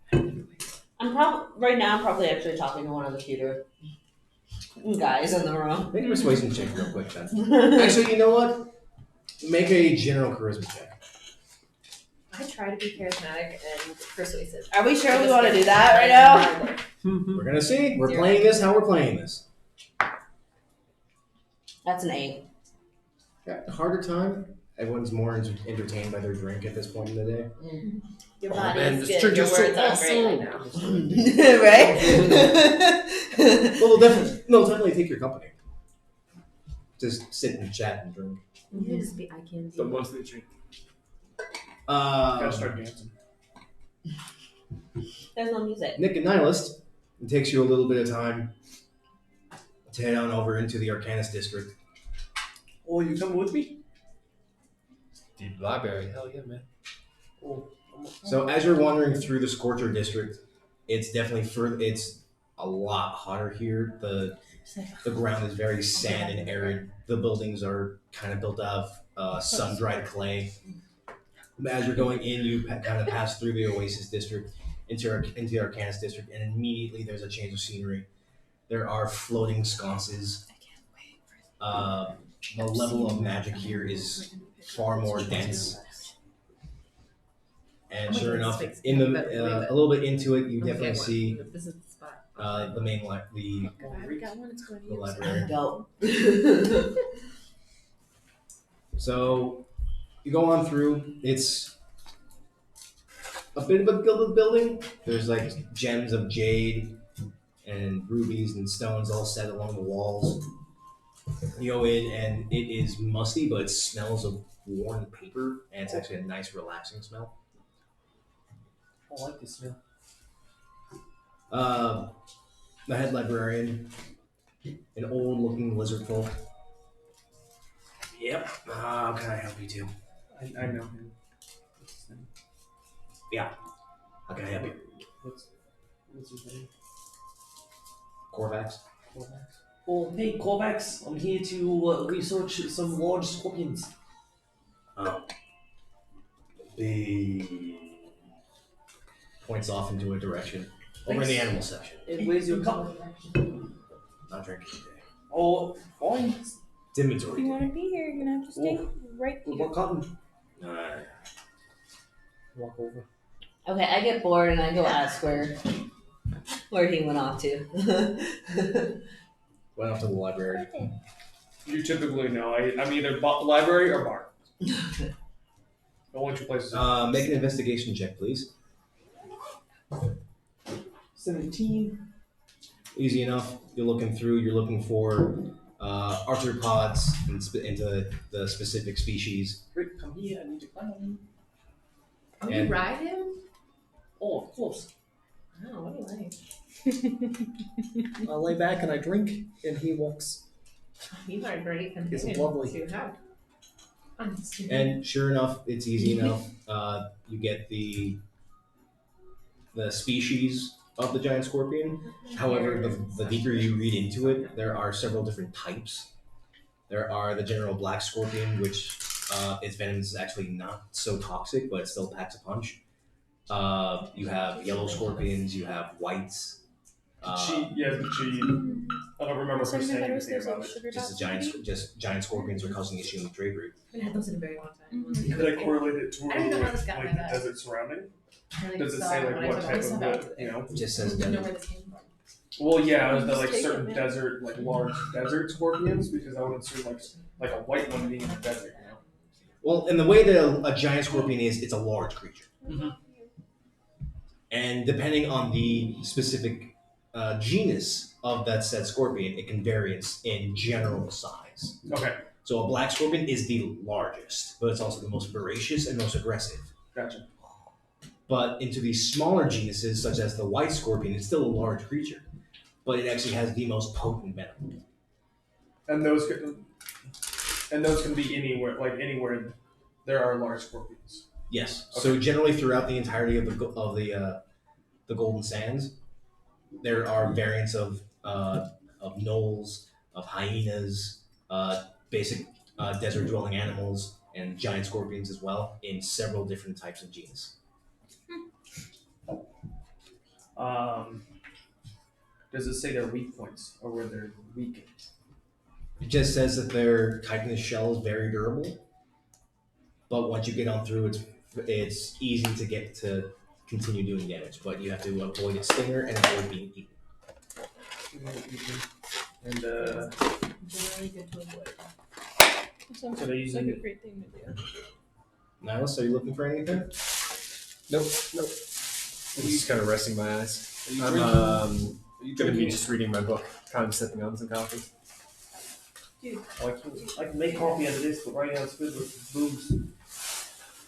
Right now I'm probably actually talking to one of the cuter guys in the room. Make a persuasion check real quick then. Actually, you know what? Make a general charisma check. I try to be charismatic and persuasive. Are we sure we want to do that right now? We're gonna see. We're playing this how we're playing this. That's an 8. Got a harder time. Everyone's more entertained by their drink at this point in the day. Your Oh, body man, is this good. drink Your is so words aren't great right now. Right? Well, they'll definitely take your company. Just sit and chat and drink. You can just be eye candy. But mostly drink. Gotta start dancing. There's no music. Nick and Nihilist, it takes you a little bit of time to head on over into the Arcanist district. Oh, you coming with me? Deep library, hell yeah, man. Oh, So as you're wandering through the Scorcher district, it's definitely it's a lot hotter here. The ground is very sand and arid. The buildings are kind of built out of sun-dried clay. As you're going in, you kind of pass through the Oasis district into the Arcanist district, and immediately there's a change of scenery. There are floating sconces. The level of magic here is far more dense. And sure enough, in the a little bit into it, you definitely see This is the spot. the main I already got one. It's going to the you. library. Dope. So you go on through. It's a bit of a gilded building. There's like gems of jade and rubies and stones all set along the walls. You go in and it is musty, but it smells of worn paper, and it's actually a nice, relaxing smell. I like this smell. The head librarian, an old-looking lizard folk. Yep. How can I help you too? I know him. What's his name? How can I help you? What's his name? Corvax. Kovacs. Oh, hey, Kovacs. I'm here to research some large scorpions. Oh. The points off into a direction. Over in the animal section. And where's your cup? Not drinking today. Oh, fine. It's If inventory. you want to be here, you're gonna have to stay right With here. what cotton? Alright. Walk over. Okay, I get bored and I go ask where he went off to. Went off to the library. You typically know. I'm either library or bar. The only two places. Make an investigation check, please. 17. Easy enough. You're looking through. You're looking for arthropods into the specific species. Rick, come here. I need to climb. Oh, you And- ride him? Oh, of course. Oh, what do you like? I lay back and I drink, and he walks. You are great It's companion lovely. to have. And sure enough, it's easy enough. You get the species of the giant scorpion. However, the deeper you read into it, there are several different types. There are the general black scorpion, which its venom is actually not so toxic, but it still packs a punch. You have yellow scorpions. You have whites. She. I don't remember So her I saying noticed anything there's like about it. sugar Just dots. giant scorpions are causing issue with drapery. I haven't had those in a very long time. Could I correlate it to I don't know how like, this got like my the back. desert surrounding? I really Does it saw say it like when I what took type my of stuff the, you know? It just says I didn't know venom. where this came from. Well, yeah, is that Just like take certain it, man. desert, like large desert scorpions? Because I would assume like a white one being in the desert, you know? Well, and the way that a giant scorpion is, it's a large creature. And depending on the specific genus of that said scorpion, it can vary in general size. Okay, So a black scorpion is the largest, but it's also the most voracious and most aggressive. gotcha. But into these smaller genuses, such as the white scorpion, it's still a large creature, but it actually has the most potent venom. And those can be anywhere, like anywhere there are large scorpions. Yes. So generally, throughout the entirety of the Golden Sands, there are variants of gnolls, of hyenas, basic desert-dwelling animals, and giant scorpions as well, in several different types of genus. Does it say their weak points or where they're weakened? It just says that their chitinous shell is very durable, but once you get on through, it's easy to get to continue doing damage, but you have to avoid its stinger and avoid being eaten. And Generally good to avoid. Sounds So they like usually a great thing to do. Nihilus, are you looking for anything? Nope. I'm just kind of resting my eyes. Are you I'm drinking? gonna be just reading my book, kind of sipping on some coffee. I can make coffee out of this, but right now it's filled with booze.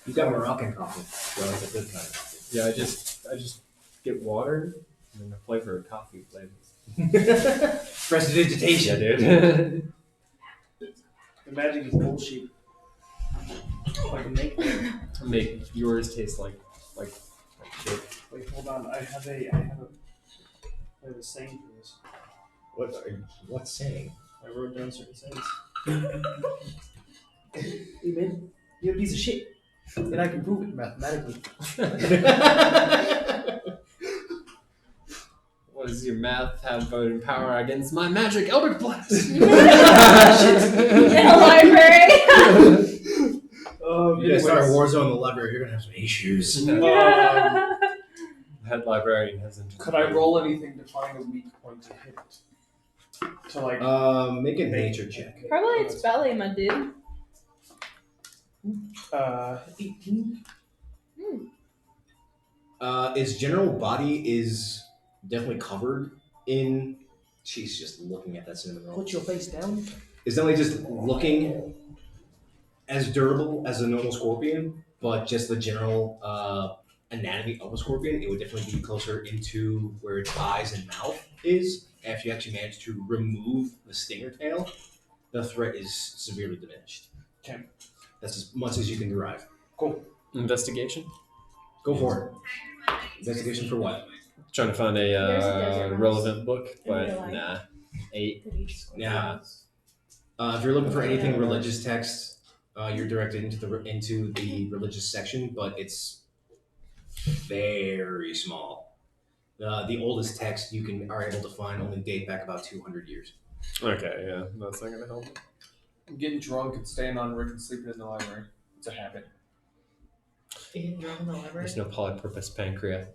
You've got Moroccan coffee, so it's a good kind. Yeah, I just get water and then the flavor of coffee flavors. Prestidigitation. Yeah, dude. The magic is bullshit. I can make them. Make yours taste like shit. Wait, hold on. I have a saying for this. What's saying? I wrote down certain sayings. Hey man, you're a piece of shit. And I can prove it mathematically. What does your math have voting power against my magic Eldritch Blast? In a library. You guys start a war zone in the library, you're gonna have some issues. Head librarian hasn't. Could I roll anything to find a weak point to hit? To like. Make a nature check. Probably its belly, my dude. 18. Its general body is definitely covered in. She's just looking at that cinnamon roll. Put your face down. It's definitely just looking as durable as a normal scorpion, but just the general anatomy of a scorpion, it would definitely be closer into where its eyes and mouth is. If you actually manage to remove the stinger tail, the threat is severely diminished. Okay. That's as much as you can derive. Cool. Investigation. Go for it. Investigation for what? Trying to find There's a a desert mouse relevant book, in but real life. nah. 8. Yeah. If you're looking for anything religious text, you're directed into the religious section, but it's very small. The oldest text you are able to find only date back about 200 years. Okay, yeah, that's not gonna help. Getting drunk and staying on Rick and sleeping in the library. It's a habit. Being drunk in the library. There's no polypurpose pancreas.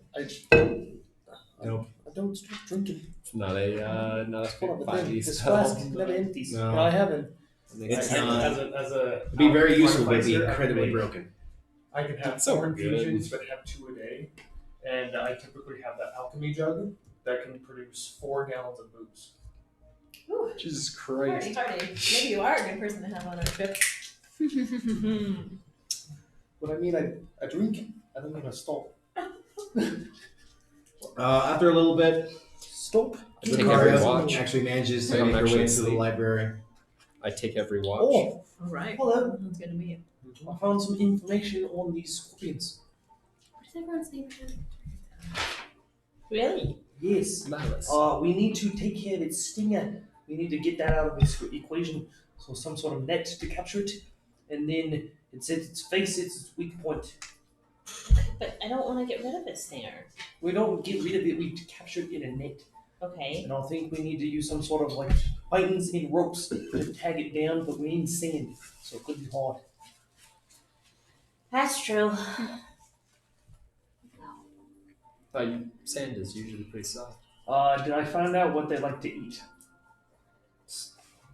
Nope. I don't stop drinking. It's not a Hold on, but then these this flask never empties. No. And I haven't. It's I- not. as a It'd be very useful, but it'd be fighter, incredibly broken. I can have That's so 4 good. infusions, but have 2 a day, and I typically have that alchemy jug that can produce 4 gallons of booze. Ooh, Jesus party, Christ. party. Maybe you are a good person to have on our trip. What I mean, I drink. I don't mean I stop. After a little bit, Stop. I take every Lucaria watch. actually manages to I'm make her way actually into the asleep. library. I take every watch. Oh, All right. hello. That's good to meet you. I found some information on these scorpions. What is everyone's name again? Really? Yes. Malice. We need to take care of its stinger. We need to get that out of this equation. So some sort of net to capture it, and then it says its face, its weak point. But I don't want to get rid of it, Snare. We don't get rid of it. We capture it in a net. Okay. And I think we need to use some sort of like buttons and ropes to tag it down, but we're in sand, so it could be hard. That's true. Sand is usually pretty soft. Did I find out what they like to eat?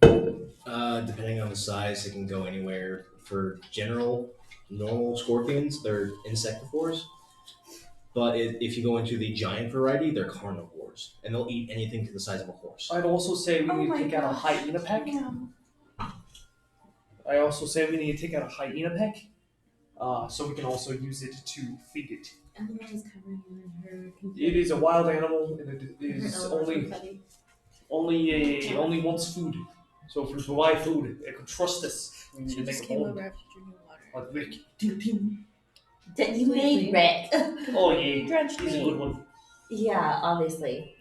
Depending on the size, it can go anywhere. For normal scorpions, they're insectivores. But if you go into the giant variety, they're carnivores, and they'll eat anything to the size of a horse. I'd also say we Oh need to my take out a gosh. hyena pack. I also say we need to take out a hyena pack, so we can also use it to feed it. Eleanor is covering you in her. It is a wild animal, and it is Her Eleanor only confetti. only wants food. So if we provide food, it can trust us. We need She to make just a came bond. over after drinking water. Like Rick. Ting, ting. That you made, Rick. Oh yeah, Drenched he's a me. good one. Yeah, obviously.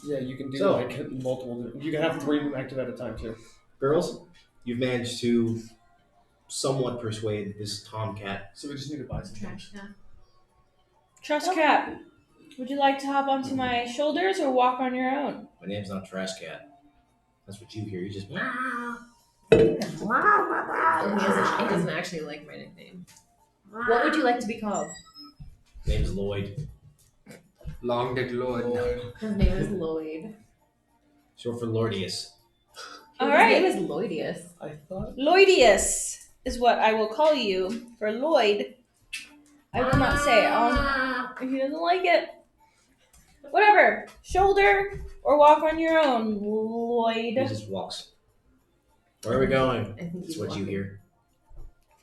Yeah, you can do So- like multiple. You can have 3 active at a time too. Girls, you've managed to somewhat persuade this tomcat. So we just need to buy some things. Trash can. Trust Cat, would you like to hop onto my shoulders or walk on your own? My name's not Trash Cat. That's what you hear. You just. He doesn't actually like my nickname. What would you like to be called? Name's Lloyd. Long dead Lord. His name is Lloyd. Short for Lordius. All His right. name is Lloydius. I thought. Lloydius is what I will call you. For Lloyd, I will not say if he doesn't like it. Whatever. Shoulder or walk on your own, He Lloyd. just walks. Where are we going? I think That's he's what you walking. hear.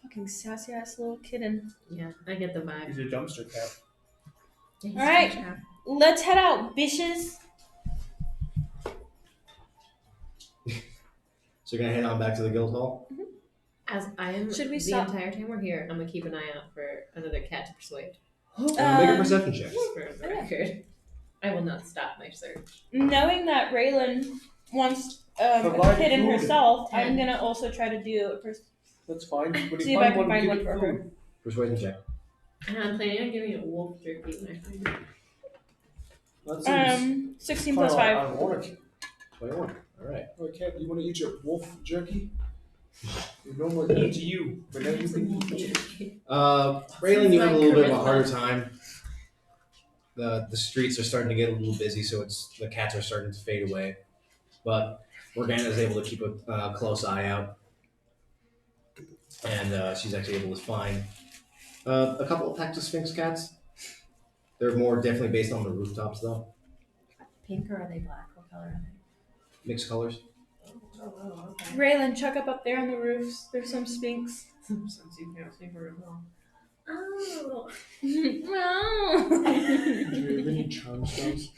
Fucking sassy ass little kitten. Yeah, I get the vibe. He's a dumpster cat. Yeah, he's All right. trash can. Let's head out, bitches. So you're gonna head on back to the guild hall? As I am Should we the stop? entire time we're here, I'm gonna keep an eye out for another cat to persuade. Make a Um, perception check. For the record, I will not stop my search. Knowing that Raylin wants a Provide kitten food. herself, I'm 10. gonna also try to do a That's fine. When you see if I find can find give one it for food. her. Persuasion check. And I'm planning on giving it wolf jerky when I find it. That seems 16 kinda plus 5. ironic. 21. Alright. Oh, cat, you want to eat your wolf jerky? We normally eat you, but now you Some can wolf eat me. jerky. Raylin, you have a little bit of a Charisma. harder time. The streets are starting to get a little busy, so the cats are starting to fade away. But Morgana is able to keep a close eye out. And she's actually able to find a couple of Pactus Sphinx cats. They're more definitely based on the rooftops, though. Pink or are they black? What color are they? Mixed colors. Oh, okay. Raylin, chuck up there on the roofs. There's some sphinx. Since you can't see very well. Oh. No. Do you have any charm spells?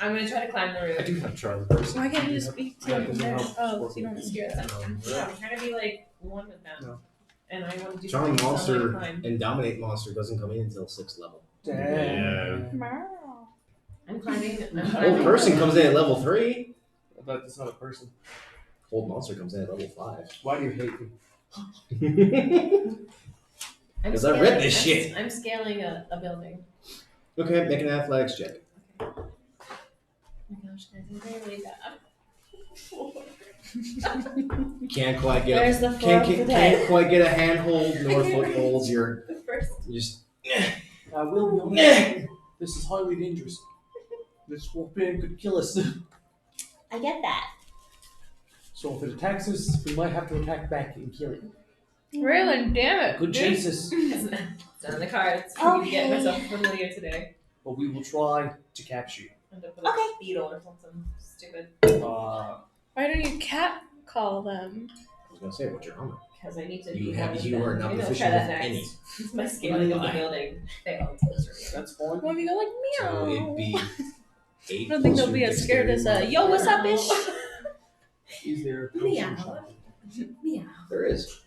I'm gonna try to climb the roof. I do have charm person. Why can't you just speak to Yeah, them because there? they're not Oh, so you don't scorpions. scare them. Yeah, I'm trying to be like one with them. No. And I want to do Charm something so I monster climb. and dominate monster doesn't come in until 6th level. Damn. Meow. I'm climbing. I'm Old climbing. person comes in at level 3. That's not a person. Hold monster comes in at level 5. Why do you hate me? Because I read this shit. I'm scaling a building. Okay, make an athletics check. Oh my gosh, I think I really bad. Can't quite get There's the floor of the day. can't quite get a handhold nor foothold. You're just I will be honest. This is highly dangerous. This scorpion could kill us. I get that. So if it attacks us, we might have to attack back and kill it. Raylin, damn it. Could chase us, It's on the cards for me to get myself familiar today. but we will try to capture you. End up with Okay. a beetle or something stupid. Why don't you cat call them? I was gonna say, what's your armor? Because I need to You be have one of you them. are not Maybe I'll proficient try with that any. next. My scaling of the building failed. That's fine. Well, you go like So meow. it'd be 8. I don't think they'll be as scared as yo, what's up, ish? Is there a Meow. potion shop? Meow. There is.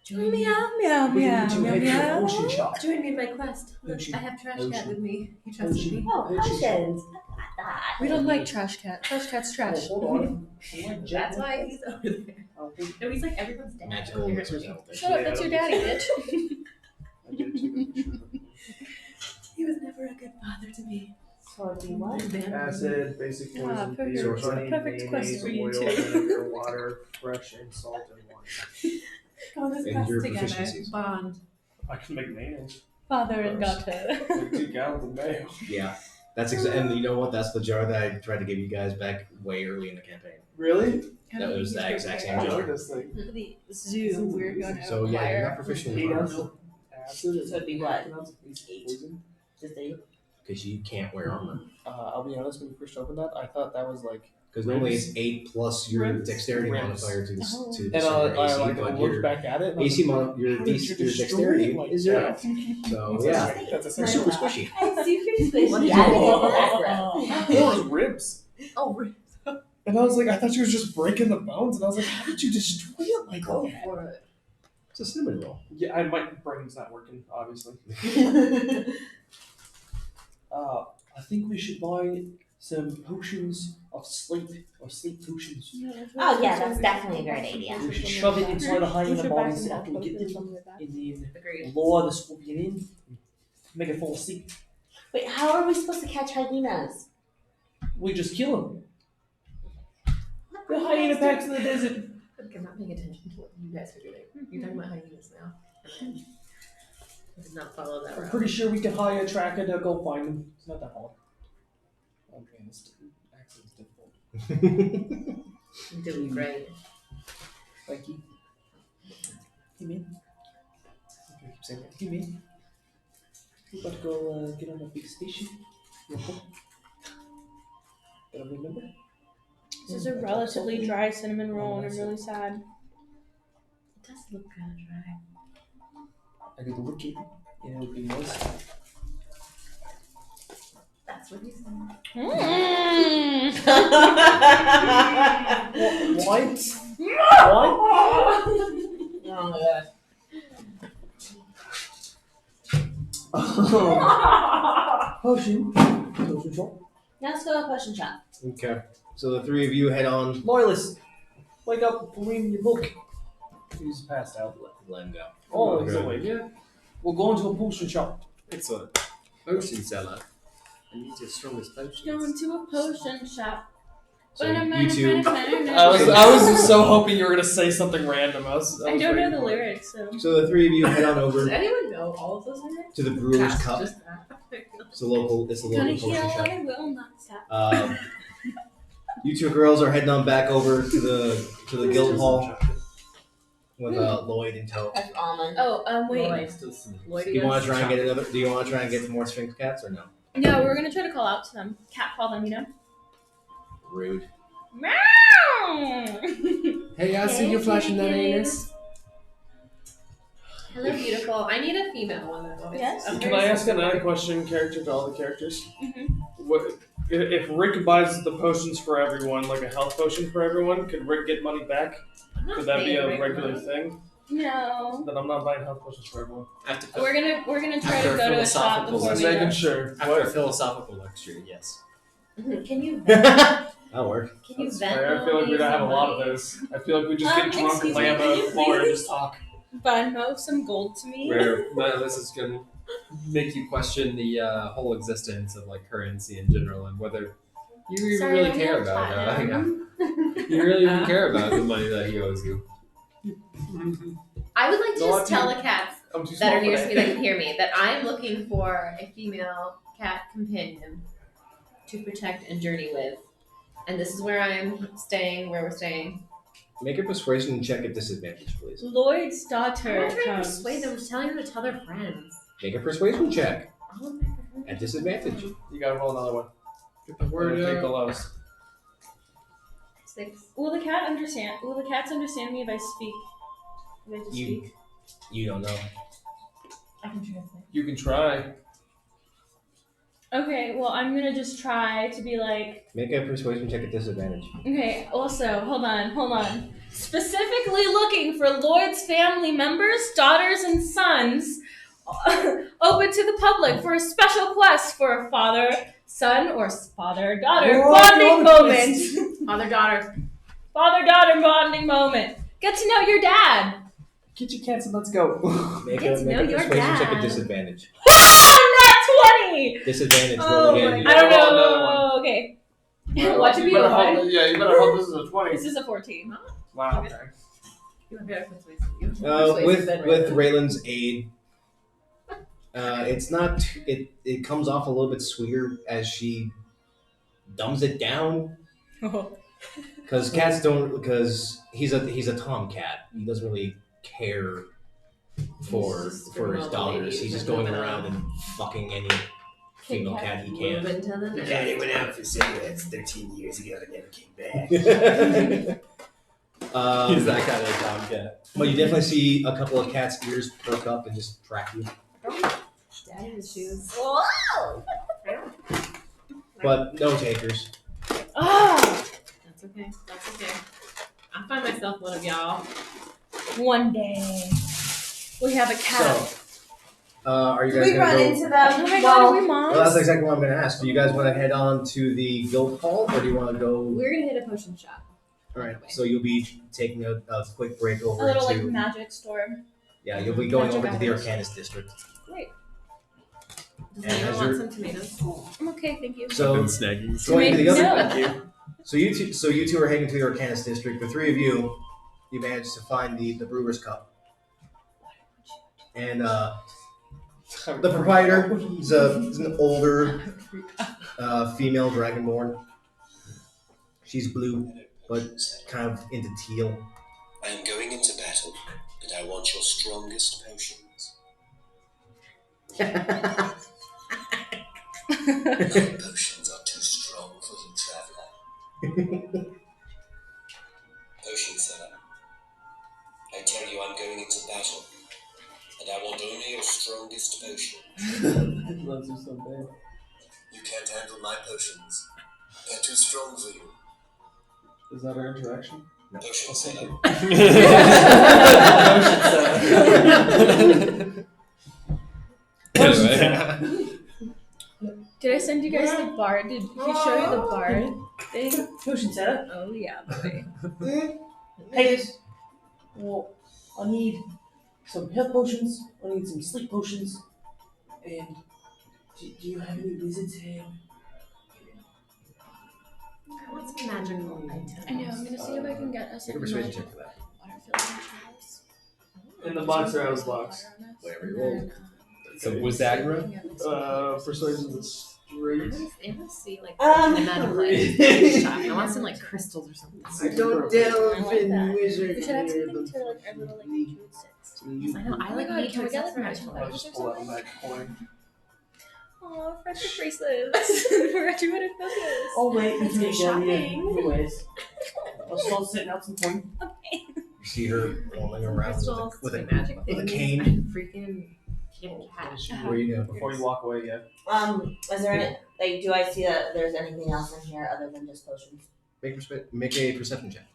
Join me. Meow, meow, We meow, need to meow, head to the meow. potion shop. Join me in my quest. Look, Potion. I have Trash Potion. Cat with me. He trusts Potion. me. Oh, potions. I got that. We don't like trash cat. Trash cat's Oh, trash. hold on. That's why he's over there. I'll think No, he's like everyone's dad. Magical over here. elixirs, I don't think. Shut up, that's your daddy, bitch. I did take a picture. He was never a good father to me. So it'd be what? Acid, basic Ah, poison, perfect- beer, honey, perfect quest mayonnaise, for you oil, too. vinegar, water, fresh, and salt and wine. Go on this And quest your together. proficiencies. Bond. I can make mayonnaise. Father and daughter. Like 2 gallons of mayo. Yeah, that's and you know what? That's the jar that I tried to give you guys back way early in the campaign. Really? That was that exact same I jar. like this thing. The zoo we're going to So yeah, you're not acquire. proficient 8 in ounces armor of acid. So it'd be what? 8 ounces of poison. Just 8? because you can't wear armor. I'll be honest, when you first opened that, I thought that was like. Because normally it's 8 plus your Rims? dexterity Rims. modifier to And decide your AC, I but looked your back at it. And I was AC like, mod, your how did you destroy dexterity it like is 0. that? So That's yeah, that's it's essentially super squishy. It's super squishy. What did I you didn't do? get that. It was ribs. Oh, really? And I was like, I thought she was just breaking the bones, and I was like, how did you destroy it like Go that? for it. It's a cinnamon roll. Yeah, my brain's not working, obviously. I think we should buy some potions of sleep, or sleep potions. Oh yeah, that's definitely a great idea. We should shove it inside a hyena body so I can get them and then Agreed. lure the scorpion in, make it fall asleep. Wait, how are we supposed to catch hyenas? We just kill them. The hyena packs in the desert. I'm not paying attention to what you guys are doing. You're talking about hyenas now. And I did not follow that I'm route. pretty sure we can hire a tracker to go find them. It's not that hard. Okay, this accent's difficult. You're doing great. Thank you. Hey man. I keep saying that. Hey man. We about to go get on a big station. Gotta remember. This is a relatively dry cinnamon roll, and I'm really sad. It does look kind of dry. I get to look it, and it would be nice. That's what he said. Mm. What? Oh Potion. Potion shop. Now let's go to a potion shop. Okay, so the 3 of you head on. Loyalist, wake up and read your book. He's passed out. Let him go. Oh, he's Okay. awake. Yeah. We're going to a potion shop. It's a potion seller. I need your strongest potions. Going to a potion shop. So you two, I was so hoping you were gonna say something random. I I don't know the lyrics, so. so the 3 of you head on Does over anyone know all of those lyrics? to the Brewer's That's Cup. just that. It's a local Gonna potion heal, shop. I will not stop. You 2 girls are heading on back over to the guild hall with Lloyd and tow. That's almond. Oh, wait. Lloyd. Still some. Do you want to try and get another? Do you want to try and get some more Sphinx cats or no? No, we're gonna try to call out to them. Cat call them, you know? Rude. Meow! Hey, I see you flashing that anus. Hello, beautiful. I need a female one though. Yes? I'm Can very I ask sensitive. another question, character to all the characters? Mhm. What if Rick buys the potions for everyone, like a health potion for everyone? Could Rick get money back? I'm not Could that be paying a Rick regular money. thing? No. Then I'm not buying health potions for everyone. After, We're gonna try After to go to a shop philosophical before Just we making go. sure. after a philosophical lecture, yes. Can you That'll work. Can you That's vent? fair. I feel like we don't have a lot of those. I feel like we just get drunk and lay on the floor and just talk. Venmo some gold to me. Where this is going to make you question the whole existence of like currency in general and whether you even Sorry, really I care have about platinum. you really even care about the money that he owes you. I would like to No, just tell the cats I'm too that small are for nearest that. to me that can hear me that I am looking for a female cat companion to protect and journey with. And this is where I'm staying, where we're staying. Make a persuasion check at disadvantage, please. Lloyd's I'm daughter not trying to comes. persuade them, I'm just telling them to tell their friends. Make a persuasion check All of my friends. at disadvantage. You gotta roll another one. Get the word Take the out. lowest. 6. Will the cat understand? Will the cats understand me if I speak? If I just You- speak? You don't know. I can translate. You can try. Okay, well, I'm gonna just try to be like, Make a persuasion check at disadvantage. okay, also, hold on. Specifically looking for Lloyd's family members, daughters, and sons, open to the public for a special quest for a father, son, or father-daughter Whoa, bonding what moment. Father-daughter. Father-daughter bonding moment. Get to know your dad. Get your cats and let's go. Make Get a to make know a your persuasion check at dad. disadvantage. Not 20! Disadvantage. Oh Roll my again. I don't Roll another know. Okay. Well, What should you be a better one? hope- Yeah, you better hope this is a 20. This is a 14. Wow. Okay. You're very persuasive. You're more persuasive With than with Raylin. Raylan's aid, it's not. It comes off a little bit sweeter as she dumbs it down. Because cats don't. Because he's a tomcat. He doesn't really care for He's just his a daughters. lady. He's just going around and fucking any female cat he can. Moving to the next. Daddy went out for cigarettes 13 years ago and never came back. He's that kind of tomcat. But you definitely see a couple of cats' ears perk up and just track you. Daddy in the shoes. But no takers. Ah, That's okay. That's okay. I'll find myself one of y'all. one day we have a cat. So, are you Do guys we gonna run go? into them? Oh my god, are we moms? Well, that's exactly what I'm going to ask. Do you guys want to head on to the guild hall, or do you want to go? We're gonna hit a potion shop. All right. So you'll be taking a quick break over a little like to. magic store. Yeah, you'll be going Magic over to the hours. Arcanist district. Great. Does And anyone as want you're- some tomatoes? I'm okay, thank you. So Been snagging. going to the other. No. Thank you. So you two are heading to the Arcanist district. The three of you managed to find the Brewer's Cup, and the proprietor is an older female dragonborn. She's blue, but kind of into teal. I am going into battle, and I want your strongest potions. My potions are too strong for you, traveler. Potion seller. I tell you I'm going into battle, and I want only your strongest potion. Loves her so bad. You can't handle my potions. They're too strong for you. Is that our interaction? Potion seller. Did I send you guys the bard? Did he show you the bard thing? Potion setup. Oh yeah, boy. Hey, well, I need some health potions. I need some sleep potions. And do you have any wizard's hair? I want some magical items. I know. I'm gonna see if I can get us Make a persuasion check for that. In the box or out of the box? Whatever you roll. So was that room? Persuasion is straight. I want to see like Um, magical items. I want some like crystals or something. I don't delve in that. wizard We should add hair, something to like our little like druid sticks. I know. I Oh my like God, need can to we get, accept like, magical I'll magic items. just pull out that coin. Aw, friendship bracelets for a druidic focus. Oh wait, Let's you go can shopping. Anyways, I'll start setting out some coin. You see her rolling around Crystals, with a magic with a things, cane. and freaking kitty cat. What are you doing? Before you walk away, yeah. Is there any, like, do I see that there's anything else in here other than just potions? Make a perception check.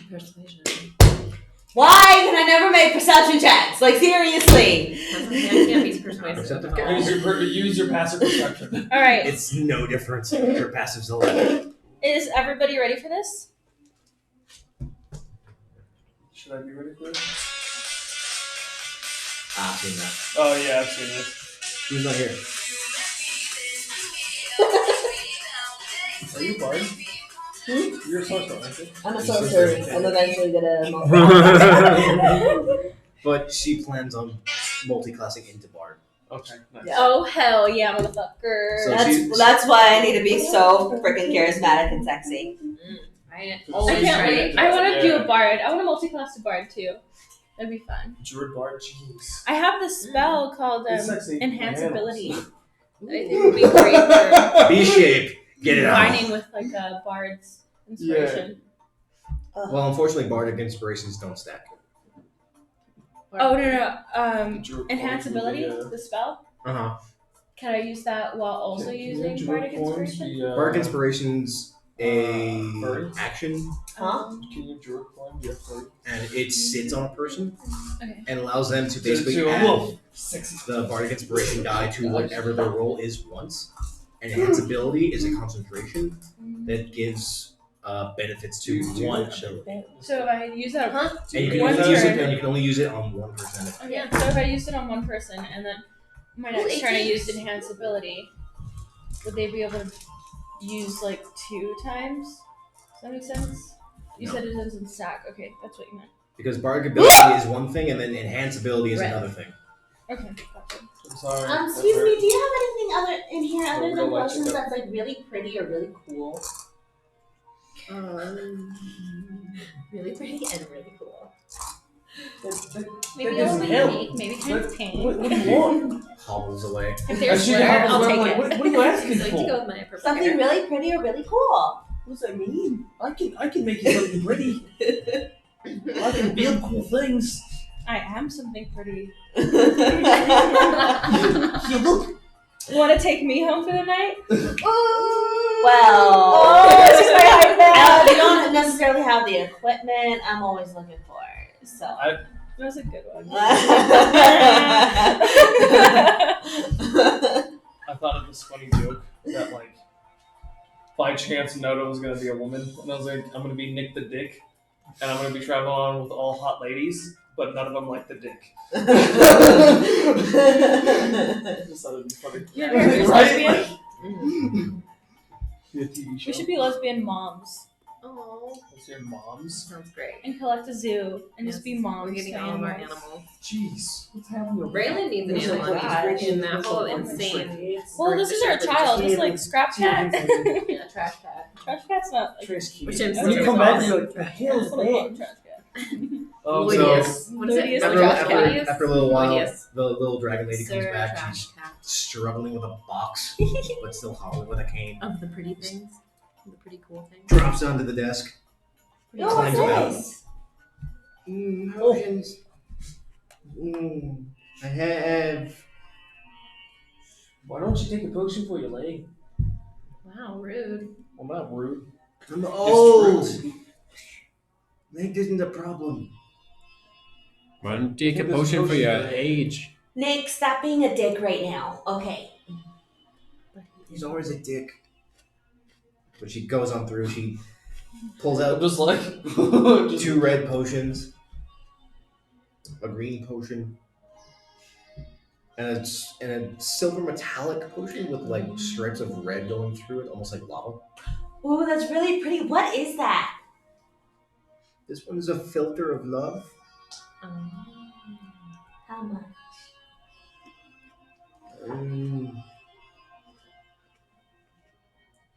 Persuasion. Why can I never make perception checks? Like, seriously. I can't be persuasive. Perceptive at all. Use your passive perception. All right. It's no different. Your passive's 11. Is everybody ready for this? Should I be ready for it? I've seen that. Oh yeah, I've seen it. Who's not here? Are you Bard? You're a sorcerer, aren't you? I'm a sorcerer. I'm eventually gonna. But she plans on multi-classing into Bard. Okay, nice. Yeah. Oh hell yeah, motherfucker! So That's why I need to be so freaking charismatic and sexy. Right? I Always can't right. wait. I want to do a bard. I want to multi-class to bard too. That'd be fun. Druid Bard, jeez. I have this spell called It's sexy. enhance Animals. ability, I think it would be great for B-shape. Get it out. combining with like a bard's inspiration. Well, unfortunately, Bardic inspirations don't stack. Oh no. Druid Enhance Bard, ability, yeah. the spell. Uh-huh. Can I use that while also Can using Druid bardic forms inspiration? be, Bardic inspiration's a birds? action, Huh? Can you Druid form? Yeah, bird. and it sits on a person Okay. and allows them to basically add the Bardic inspiration die to whatever their roll is once. And Enhance ability is a concentration that gives benefits to one ability. So if I use that, And you can One only use it, turn. and you can only use it on one person. okay. So if I used it on one person and then my next turn I used enhance ability, would they be able to use like 2 times? Does that make sense? You No. said it doesn't stack. Okay, that's what you meant. Because Bardic ability is one thing, and then Enhance ability is Right. another thing. Okay, gotcha. I'm sorry. Excuse me, do you have anything other in here other real than life potions checkup. that's like really pretty or really cool? really pretty and really cool. Maybe That it'll doesn't be help. unique. Maybe times pink. What do you want? Hobbles away. If there's Actually, glitter, I'm I'll take like, it. what are you asking I'd like to for? go with my purple Something hair. really pretty or really cool. What does that mean? I can make you something pretty. I can build cool things. I am something pretty. You look. Want to take me home for the night? Well, she's very hyped now. I don't necessarily have the equipment I'm always looking for. So. That was a good one. I thought of this funny joke that like by chance Noda was gonna be a woman, and I was like, I'm gonna be Nick the Dick, and I'm gonna be traveling on with all hot ladies, but none of them like the dick. I just thought it'd be funny. You're very Right? lesbian. Be a TV show. We should be lesbian moms Oh, Let's say moms. sounds great. and collect a zoo and just be moms. We're getting to all of our animals. animals. Jeez. What's happening? Raylin needs an It's animal. like He's that. freaking that whole insane. Well, this is our child. Just like scrap cat. Yeah, trash cat. Trash cat's not like. Which I'm When you come back, you're like, the I hell is just wanna call him that? trash cat. Oh, Odious. What is it? Odious. After, Trash after, cat? after a little while, Odious. the little dragon lady comes Sir back. Trash She's Cat. struggling with a box, but still holding with a cane. Of the pretty things. The pretty cool things. Drops onto the desk. Oh, what's Climbs out. this? Potions. I have. Why don't you take a potion for your leg? Wow, rude. Well, not rude. I'm It's old. true. Leg isn't a problem. Why don't you take a Take this potion for your potion. age? Nick, stop being a dick right now. Okay. He's always a dick. But she goes on through. She pulls I'm out just like 2 red potions, a green potion, and a silver metallic potion with like stripes of red going through it, almost like lava. Ooh, that's really pretty. What is that? This one is a filter of love. How much?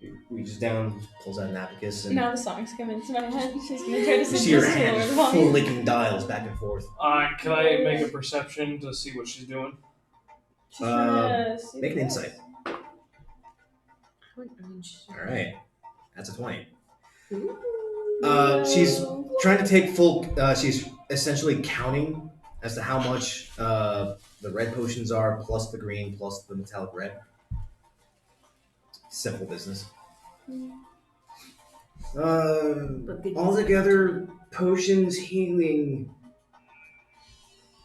He reaches down, pulls out an abacus, and Now the songs come into my head. She's gonna try to you sing see her this to hand Lord full Volume. licking dials back and forth. Can I make a perception to see what she's doing? She's trying to Make an see insight. All right, that's a 20. She's trying to take full. She's essentially counting as to how much the red potions are, plus the green, plus the metallic red. Simple business. Altogether, potions healing,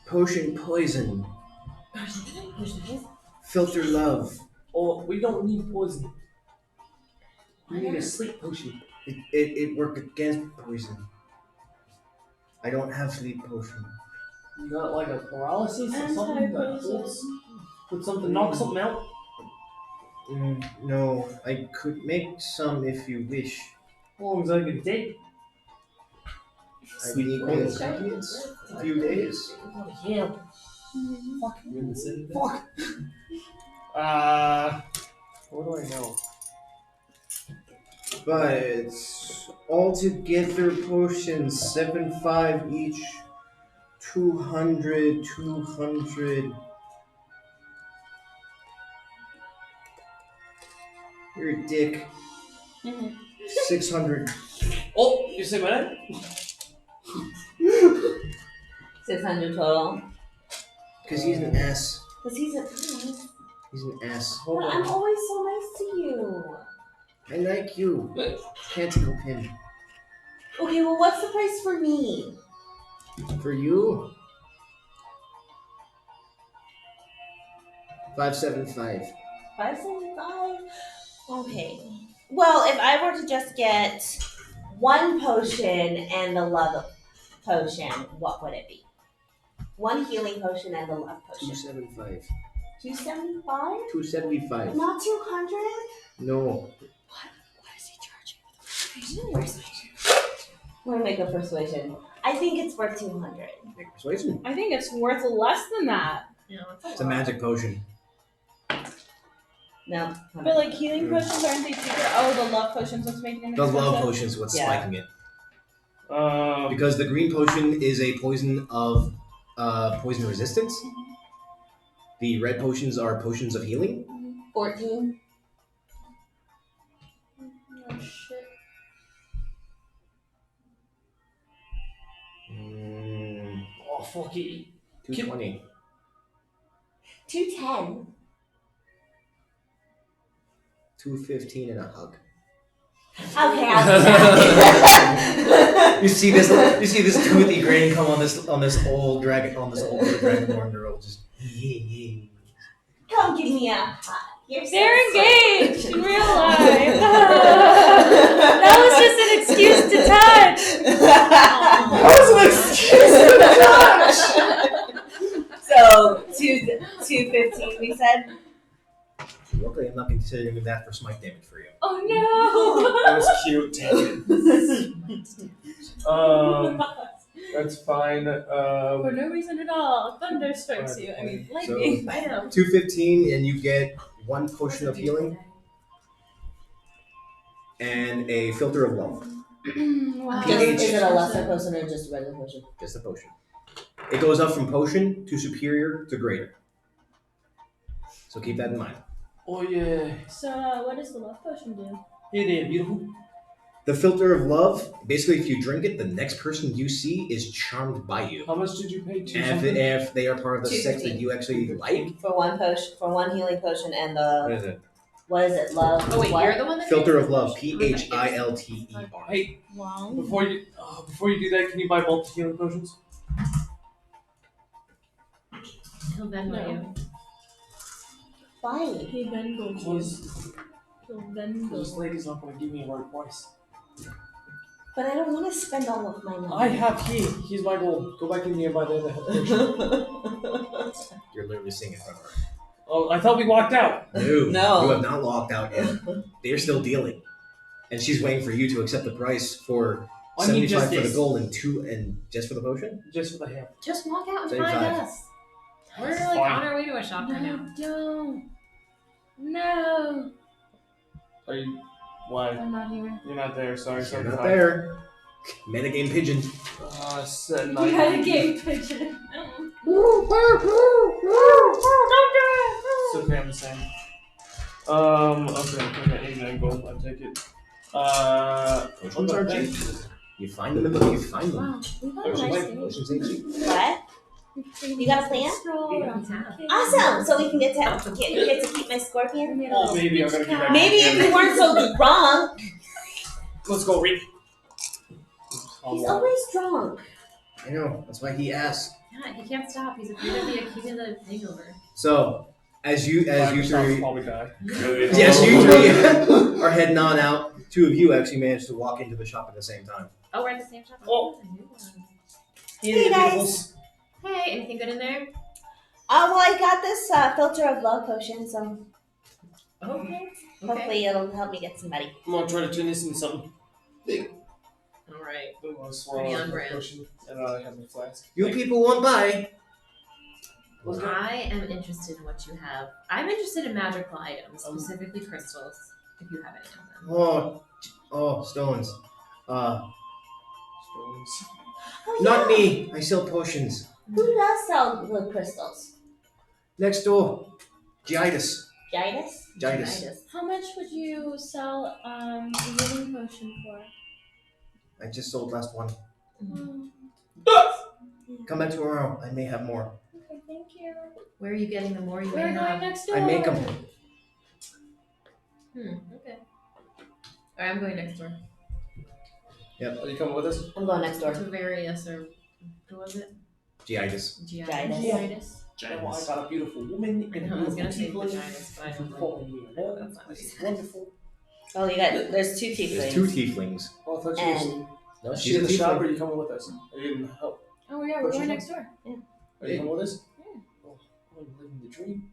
potion poison, filter love. Oh, we don't need poison. You need a sleep potion. It worked against poison. I don't have sleep potion. Not like a paralysis or something that holds. Put something, knock something out. No, I could make some if you wish. How long is that gonna take? I need pills. a few days. Yeah. You're in the city. then? Fuck. What do I know? But altogether potions 75 each, 200. You're a dick. 600. Oh, you say my name? 600 total. Because he's an ass. Because he's a. He's an ass. Hold I'm on. always so nice to you. I like you. Tentacle pin. Okay, well, what's the price for me? For you? 575. 575. Okay. Well, if I were to just get one potion and the love potion, what would it be? One healing potion and the love potion. 275. 275? 275. Not 200? No. What is he charging? Persuasion. I'm gonna make a persuasion. I think it's worth 200. Make persuasion. I think it's worth less than that. Yeah, It's a magic potion. No. But like healing potions, aren't they cheaper? Oh, the love potions what's making them The love expensive? potion is what's Yeah. spiking it. Um, Because the green potion is a poison of poison resistance. The red potions are potions of healing. 14. Oh shit. Oh, fuck it. 220. 210. 215 and a hug. Okay, I'll do that. You see this toothy grain come on this old dragonborn girl just Come give me a hug. You're so They're sweet. engaged in real life. That was just an excuse to touch. So 215 we said. Luckily, I'm not considering that for smite damage for you. Oh no. that was cute. That's fine. For no reason at all, thunder strikes you. I mean, lightning. I know. 215, and you get one potion of healing and a filter of love. Wow. Is it a lesser potion or just a regular potion? Just a potion. It goes up from potion to superior to greater. So keep that in mind. Oh, yeah. So, what does the love potion do? Hey there, beautiful. The filter of love, basically, if you drink it, the next person you see is charmed by you. How much did you pay? And if they are part of the sex that you actually like, For one potion, for one healing potion and what the is it? what is it? Love. Oh wait, what? you're the one that Filter makes of the love, potion? PHILTER. Hey, Wow. before you do that, can you buy multi healing potions? He'll Venmo No. you. Fine. He Vengoed you. Because He'll this Vengo. lady's not going to give me a right price. But I don't want to spend all of my money. I have key. He's my gold. Go back in there and buy the other potion. You're literally seeing it from her. Oh, I thought we walked out. No, No. you have not locked out yet. They're still dealing, and she's waiting for you to accept the price for I need 75 just for the this. gold and just for the potion. Just for the ham. Just walk out and 75. find us. We're like Fine. on our way to a shop right now. No, don't. No. Are you? Why? I'm not here. You're not there. Sorry. You're not there. Metagame pigeon. Said You not. had a game pigeon. It's okay, I'm the same. Okay, 89 gold, I'll take it. Potions are cheap. You find them. Wow, we had a nice day. Potions ain't cheap. What? You got a plan? Stroll around some kids. Awesome. So we can get to keep my scorpion. We had a Oh, little maybe I'm gonna beach keep my- Maybe if you weren't so drunk. Let's go, Rick. He's always drunk. I know. That's why he asked. Yeah, he can't stop. He's afraid of the accumulative hangover. So, As you Microsoft's three, probably die. yes, you three are heading on out. Two of you actually managed to walk into the shop at the same time. Oh, we're at the same shop. Oh. Hey, guys. Hey, anything good in there? Well, I got this filter of love potion, so Okay. hopefully it'll help me get some money. I'm gonna try to turn this into something big. All right. I'm gonna swirl Pretty out on my brand. potion, and I have my flask. You people want by? I am interested in what you have. I'm interested in magical items, specifically crystals, if you have any of them. Oh, stones. Stones. Oh, Not yeah. me. I sell potions. Who does sell good crystals? Next door, Gitis. Gitis? Gitis. How much would you sell a healing potion for? I just sold last one. Um, Come back tomorrow. I may have more. okay, thank you. Where are you getting the more you may We're going have? next door. I make them. Okay. Alright, I'm going next door. Are you coming with us? I'm going next door. To Various or who was it? Gitis. Gitis. Oh, I got a beautiful woman I and a know, I was beautiful gonna say tiefling. vaginas, but I You can don't call me alone. That's not what This he is said. wonderful. Oh, there's two tieflings. There's two tieflings. Oh, I thought you And No, Is she's she in a the shop or tiefling. are you coming with us? Are you in help? Oh yeah, we're Purchase going them? next door. Are you coming with us? Yeah. Oh, I'm living the dream.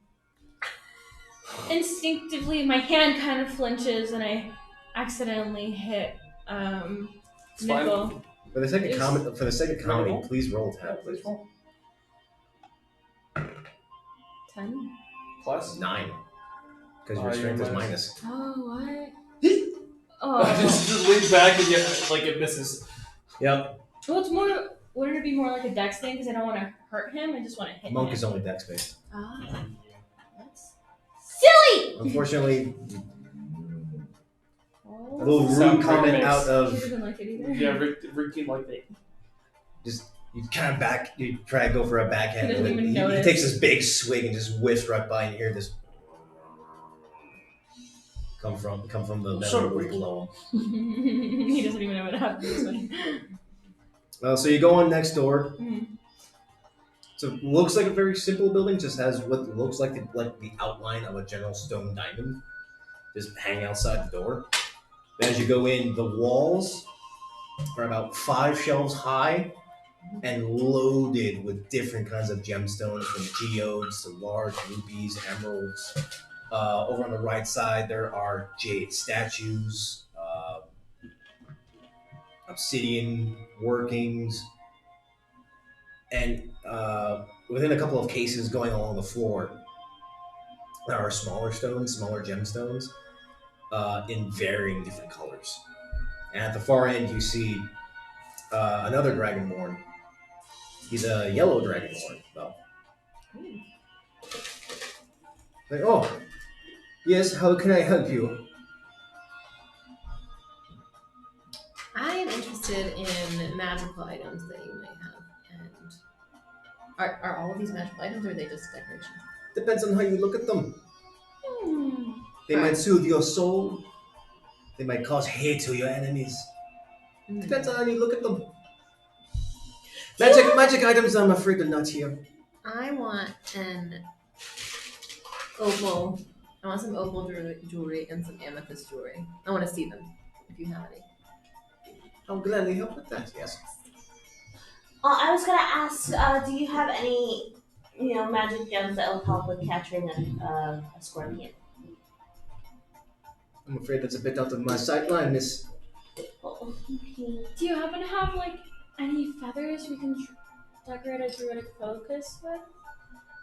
Instinctively, my hand kind of flinches, and I accidentally hit It's fine. Nickel. For the sake of Is- comedy, roll? please roll Yeah, tap. please roll. 10. Plus? 9. Because Oh, your you're strength is minus. minus. Oh, what? just, Oh. just leans back and get like it misses. Yep. Well, it's more. Wouldn't it be more like a dex thing? Because I don't want to hurt him. I just want to hit Monk him. is only dex based. Ah. That's silly! Unfortunately, a oh. little Sound rude comment mix. out He of doesn't like it either. Yeah, Rick didn't like that. you kind of back. You try to go for a backhand. He doesn't and even he notice. takes this big swig and just whiffs right by, and you hear this come from the Shut metal up, Rick. below. He doesn't even know what happened this way. So you go on next door. Mhm. So it looks like a very simple building. Just has what looks like the outline of a general stone diamond, just hanging outside the door. As you go in, the walls are about 5 shelves high and loaded with different kinds of gemstones, from geodes to large rubies, emeralds. Over on the right side, there are jade statues, obsidian workings, and within a couple of cases going along the floor, there are smaller gemstones, in varying different colors. And at the far end, you see another dragonborn. He's a yellow dragonborn, though. Like, oh, yes, how can I help you? I am interested in magical items that you may have. And are all of these magical items or are they just decoration? Depends on how you look at them. Hmm. They might soothe your soul. They might cause hate to your enemies. Depends on how you look at them. Magic items, I'm afraid, are not here. I want an opal. I want some opal jewelry and some amethyst jewelry. I want to see them, if you have any. I'll gladly help with that, yes. I was gonna ask, do you have any, magic gems that will help with capturing a scorpion? I'm afraid that's a bit out of my sight line, miss. Oh, okay. Do you happen to have like any feathers we can decorate a druidic focus with?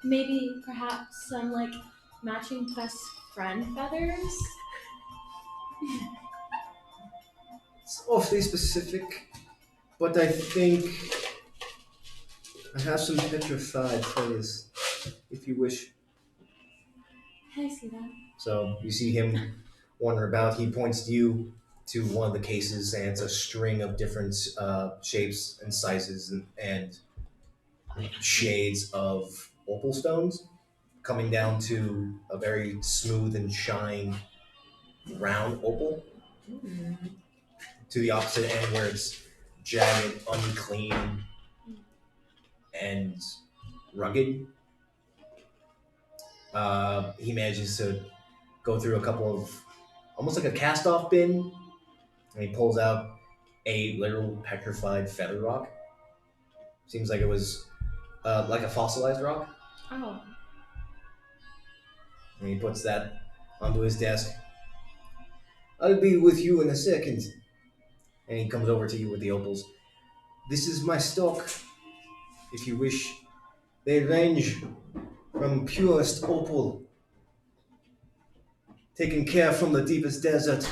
Maybe perhaps some like matching best friend feathers? It's awfully specific, but I think I have some petrified feathers, if you wish. I see that. So you see him wander about. He points you to one of the cases, and it's a string of different shapes and sizes and shades of opal stones, coming down to a very smooth and shine round opal. To the opposite end, where it's jagged, unclean, and rugged. He manages to go through a couple of almost like a cast-off bin, and he pulls out a literal petrified feather rock. Seems like it was like a fossilized rock, Oh. and he puts that onto his desk. I'll be with you in a second. And he comes over to you with the opals. This is my stock, if you wish. They range from purest opal, taken care from the deepest desert,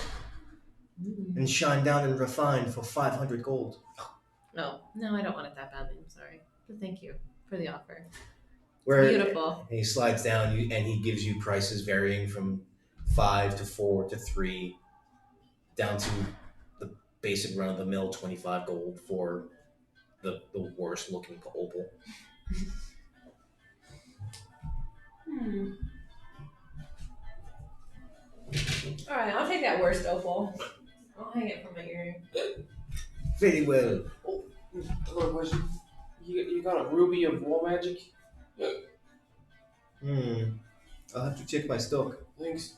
and shined down and refined for 500 gold. No, I don't want it that badly. I'm sorry. But thank you for the offer. Where Beautiful. And he slides down and he gives you prices varying from 5 to 4 to 3, down to the basic run of the mill 25 gold for the worst looking opal. Alright, I'll take that worst opal. I'll hang it from my earring. Very well. Another question. You got a ruby of war magic? I'll have to check my stock. Thanks.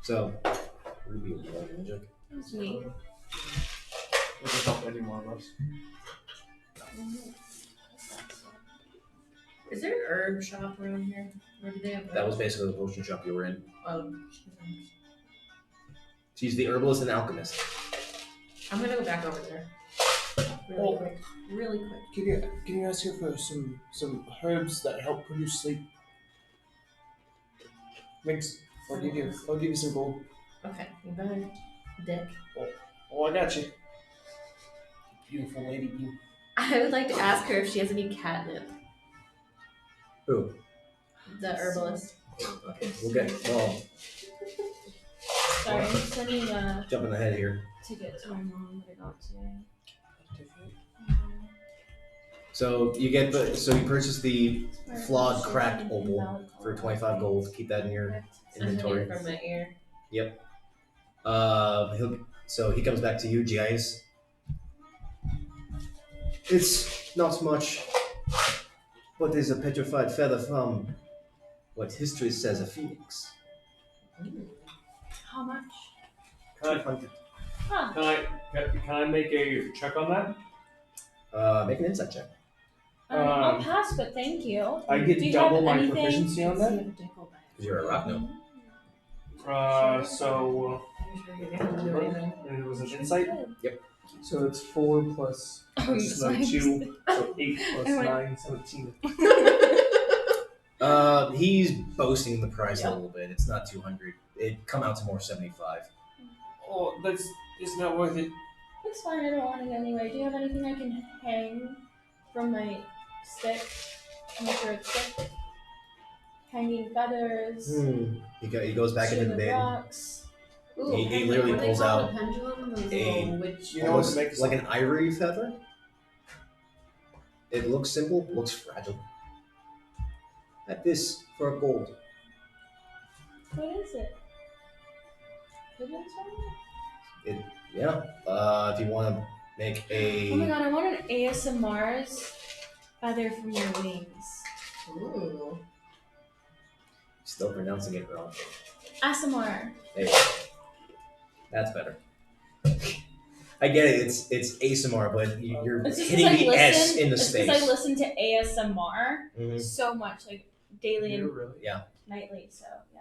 So, ruby of war magic. That's neat. Doesn't help any one of us. Is there an herb shop around here? Or do they have That was basically the potion shop you were in. Oh, She's the herbalist and alchemist. I'm gonna go back over there. Really quick. Really quick. Can you ask her for some herbs that help produce sleep? Thanks. I'll give you some gold. Okay, you better, dick. Oh, I got you. Beautiful lady, you. I would like to ask her if she has any catnip. Who? The herbalist. Okay, we'll get. Well, Sorry, I'm sending a jumping ahead here. ticket to my mom that I got today. So you get the. So you purchase the flawed cracked opal for 25 gold. Keep that in your inventory. I'm from my ear. Yep. So he comes back to you, Giais. It's not much, but is a petrified feather from what history says a phoenix. How much? Can 200. I make a check on that? Make an insight check. I'll pass, but thank you. I Do get you double have my anything? proficiency on that. Because you're a rock gnome. So and it was an insight. Yep. So it's 4 plus Oh, you another just 2, so 8 plus I went- 9, 17. He's boasting the price a little bit. It's not 200. It'd come out to more 75. Oh, it's not worth it. It's fine, I don't want it anyway. Do you have anything I can hang from my stick? I'm not sure it's stick. Hanging feathers. He goes back into the shielded bin. rocks. Ooh, He literally what do they pulls call out the pendulum? Those a- little witch. You know Almost what makes like an ivory feather. It looks simple, looks fragile. At this for a gold. What is it? Pigeons from it? Yeah. If you want to make a. Oh my god, I want an ASMR's feather from your wings. Ooh. Still pronouncing it wrong. ASMR. There you go. That's better. I get it. It's ASMR, but you're It's just hitting 'cause I the S in the it's space. because I listen to ASMR Mhm. so much, like daily and really? nightly. So yeah.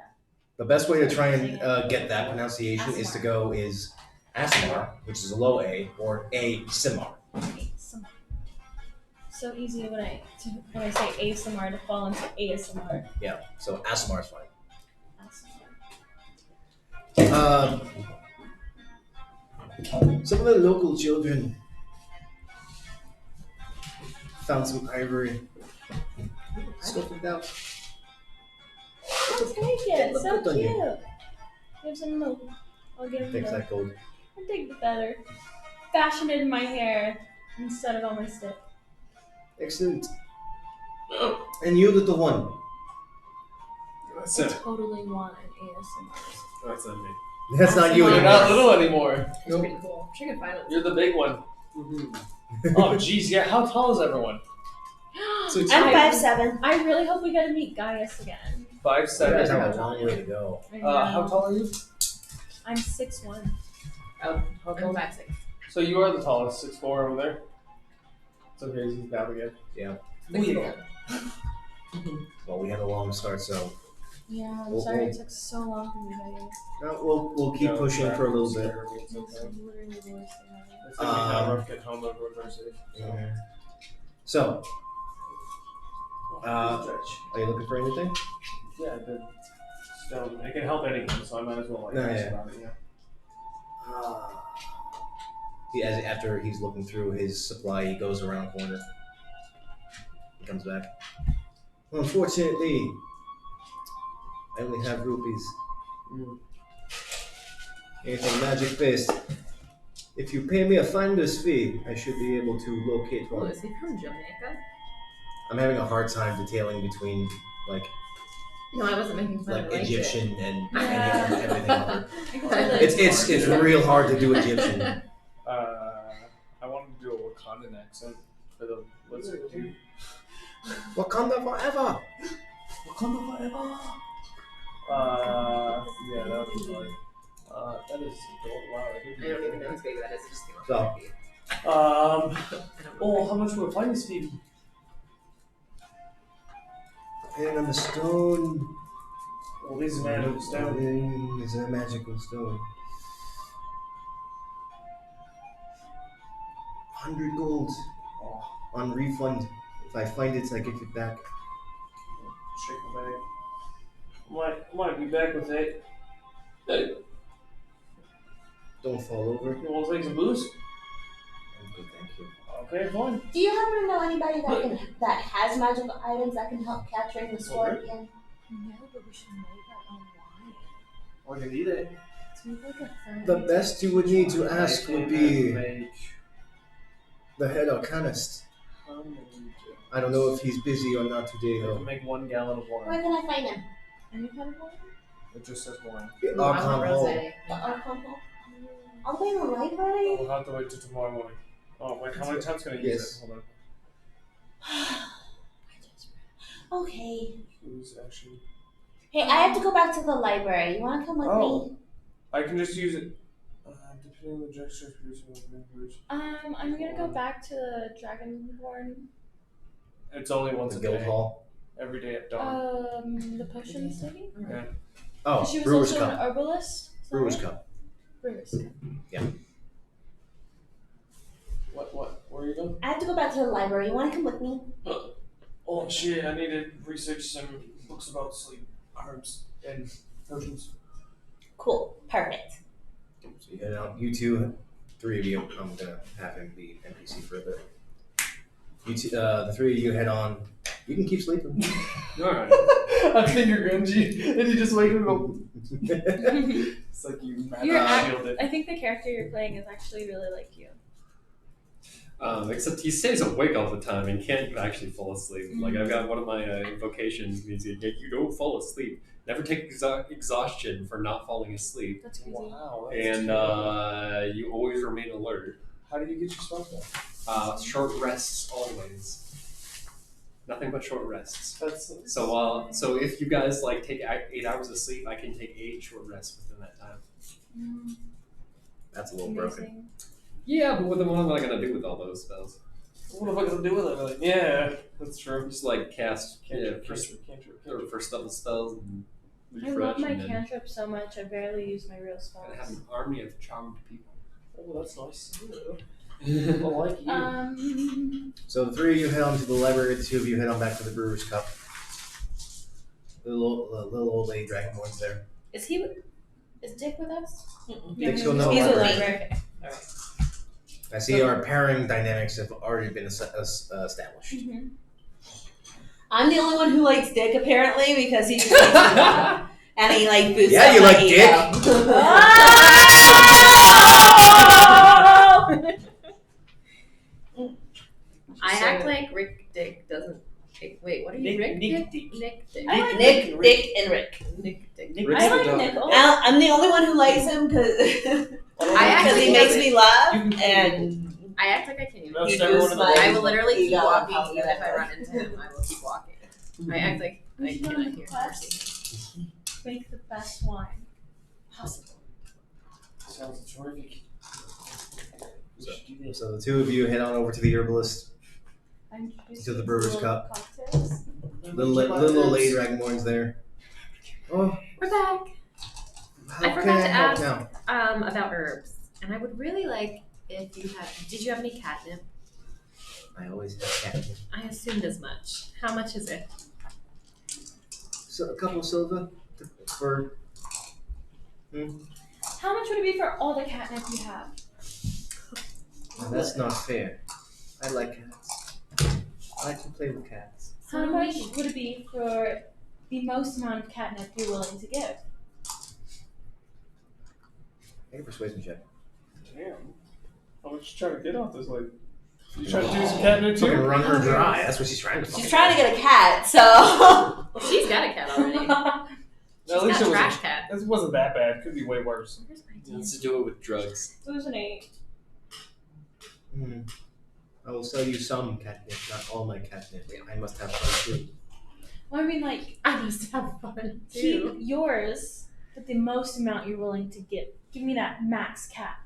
The best way to try and get that pronunciation is to go is ASMR, which is a low A, or ASMR. ASMR. So easy when I say ASMR to fall into ASMR. Yeah. So ASMR is fine. ASMR. Some of the local children found some ivory. Scope it out. I'll take it. Look So good on cute. you. Give some milk. I'll give him Takes the. that gold. I'll take the feather. Fashion it in my hair instead of on my stick. Excellent. And you, little one. That's I it. totally want an ASMR. That's not me. That's not you You're anymore. not little anymore. It's pretty cool. She can find it. You're the big one. Oh, jeez, yeah. How tall is everyone? So it's I'm like- 5'7". I really hope we get to meet Gaius again. 5'7". You guys have a long way to go. I How know. tall are you? I'm 6'1". How I'm tall? 5'6". So you are the tallest, 6'4" over there. It's okay, he's down again. Yeah. Flexible. Well, we had a long start, so Yeah, I'm Well, sorry well- it took so long for me to get here. we'll keep No, pushing for a little bit. terrible, it's It's okay. literally the worst thing ever. It's gonna be kind of rough to get home over adversity. So, Stretch. are you looking for anything? Yeah, the stone. It can help anything, so I might as well like No, ask yeah. about it. Yeah. After he's looking through his supply, he goes around the corner. He comes back. Unfortunately, I only have rupees. Anything magic based. If you pay me a finder's fee, I should be able to locate Oh, one. is he from Jamaica? I'm having a hard time detailing between like No, I wasn't making fun. I liked Egyptian and Yeah. everything other. it. It's real hard to do Egyptian. I wanted to do a Wakandan accent for the lizard dude. Wakanda forever. Wakanda forever. Yeah, that would be fun. That is wow. I don't even know whose baby that is. It just came off So. my feed. Um. I don't Oh, know. how much will finder's fee? Depending on the stone. Well, these are man of stone. Is a magical stone. 100 gold on refund. If I find it, I get it back. Shake the bag. Might be back with it. Hey, Don't fall over. you want to take some booze? I'm good, thank you. Okay, fine. Do you happen to know anybody that has magical items that can help capturing the scorpion? No, but we should make our own wine. Or you can eat it. Let's make like a fermented The best you would need to I ask would can be make the head arcanist. fermented. I don't know if he's busy or not today, I though. can make 1 gallon of Where wine. can I find him? Any kind of wine? It just says wine. The Ooh, I want Archon Hall. rosé. The Archon Hall? I'll be in the library. We'll have to wait till tomorrow morning. Oh wait, how many times can I use Yes. it? Hold on. Okay. Who's actually? Hey, I have to go back to the library. You want to come with Oh. me? I can just use it. Depending on the gesture of producing members. I'm gonna go back to the Dragonborn. It's only once The a guild day. hall. Every day at dawn. The potions lady. Oh, She was Brewer's also Cup. an herbalist. Is that Brewer's right? Cup. Brewer's Cup. What? Where are you going? I have to go back to the library. You want to come with me? Oh shit! I need to research some books about sleep, herbs, and potions. Cool. Perfect. So you head out. You two, 3 of you. I'm gonna have him be NPC for a bit. You two, the 3 of you head on. You can keep sleeping. Alright. I think you're Genji, and you just wake up and go. It's like you You're shield it. I think the character you're playing is actually really like you. Except he stays awake all the time and can't actually fall asleep. Like I've got one of my invocations means you don't fall asleep. Never take exhaustion for not falling asleep, That's crazy. Wow. and you always remain alert. How do you get your spells back? Short rests always. Nothing but short rests. That's So if you guys like take 8 hours of sleep, I can take 8 short rests within that time. That's a little broken. Amazing. Yeah, but what am I gonna do with all those spells? What am I gonna do with it? Like, yeah, that's true. Just like cast Cantrip. first level spells and I refresh, love my and then cantrip so much. I barely use my real spells. I have an army of charmed people. Oh, that's nice. I like you. So the 3 of you head on to the library. The 2 of you head on back to the Brewer's Cup. The little old lady Dragonborn's there. Is Dick with us? Dick's still no He's longer. with me. Okay. I see our pairing dynamics have already been established. I'm the only one who likes Dick apparently because he just likes to and he like boosts Yeah, up you my like ego. I act like Rick Dick doesn't. Wait, what are you? Rick Nick Dick? Dick. Nick Dick. I like Nick, Dick, and Rick. Nick Dick. I like Nickel. I'm the only one who likes him because I actually he makes me laugh and I act like I can't even. That's hear everyone you. in the I world. will literally You keep got walking, one even if I house run into him. I will keep walking. I act like We I should go cannot on hear the him or quest. see him. Make the best wine possible. Sounds terrific. We should do this. So the two of you head on over to the herbalist. I introduced To the you brewer's little cup. cocktails. Little old lady Dragonborn's there. Oh, We're back. how I can forgot I to help ask now? about herbs, and I would really like if you had. Did you have any catnip? I always have catnip. I assumed as much. How much is it? So a couple of silver for. How much would it be for all the catnip you have? Now, that's not fair. I like cats. I like to play with cats. How much would it be for the most amount of catnip you're willing to give? Make a persuasion check. Damn. How much you trying to get off this lady? You trying to do some catnip Fucking too? run her dry. That's what she's trying to She's fucking trying to get a cat, so. Well, she's got a cat already. She's At least got it a trash was. cat. It wasn't that bad. Could be way worse. Where's my Let's do it with drugs. It was an 8. I will sell you some catnip, not all my catnip. I must have fun too. Well, I mean, like, I must have fun keep too. yours, but the most amount you're willing to give. Give me that max cat.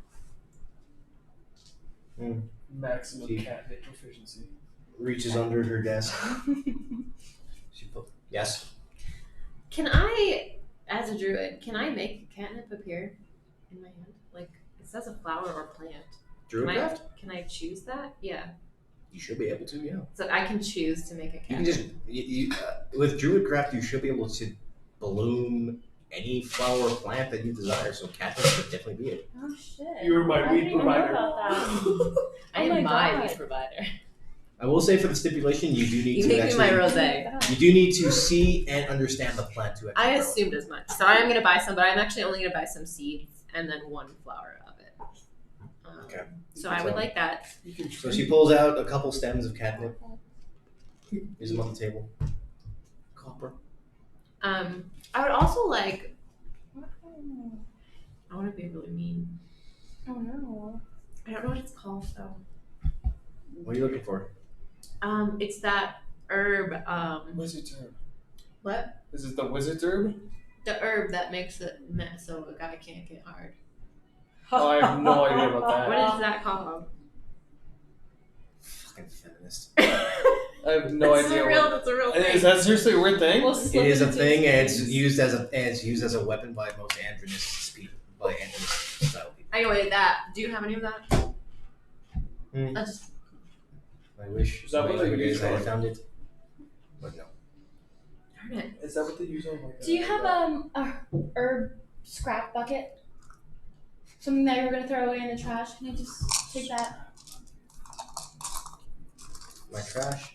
Maximum Gee. catnip proficiency. Reaches under her desk. She put. Yes. Can I, as a druid, can I make catnip appear in my hand? Like it says a flower or plant. Druidcraft? Can I choose that? Yeah. You should be able to. Yeah. So I can choose to make a You catnip. can just with Druidcraft, you should be able to bloom any flower or plant that you desire. So catnip would definitely be it. Oh shit! You were my I weed didn't even provider. know about that. I Oh am my my God. weed provider. I will say for the stipulation, you do need You to make me my actually. rosé. You do need to see and understand the plant to actually I grow it. assumed as much. So I'm gonna buy some, but I'm actually only gonna buy some seeds and then one flower of it. Okay. So I would like that. So she pulls out a couple stems of catnip. Use them on the table. Copper. I would also like. I want to be really mean. Oh no. I don't know what it's called though. What are you looking for? It's that herb. Wizard herb. What? Is it the wizard herb? The herb that makes it so a guy can't get hard. Oh, I have no idea about that. What is that called? Fucking feminist. I have no idea. That's a real thing. Is that seriously a weird thing? We'll It slip is a into thing, and it's things. used as a weapon by most androgynous people, by androgynous style people. Anyway, that. Do you have any of that? Hmm. I'll just. I wish Is that what they you use guys had for? found it, but no. Darn it. Is that what they use on like? Do you have a herb scrap bucket? Something that you're gonna throw away in the trash? Can I just take that? My trash.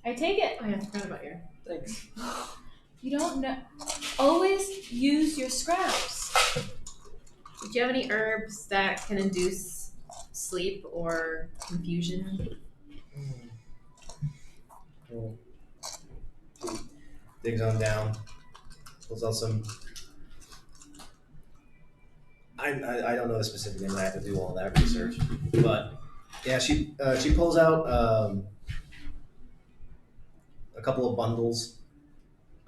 I take it. Oh yeah, I forgot about your. Thanks. You don't know. Always use your scraps. Do you have any herbs that can induce sleep or confusion? Cool. Digs on down. Pulls out some. I don't know the specific name. I have to do all that research, but yeah, she pulls out a couple of bundles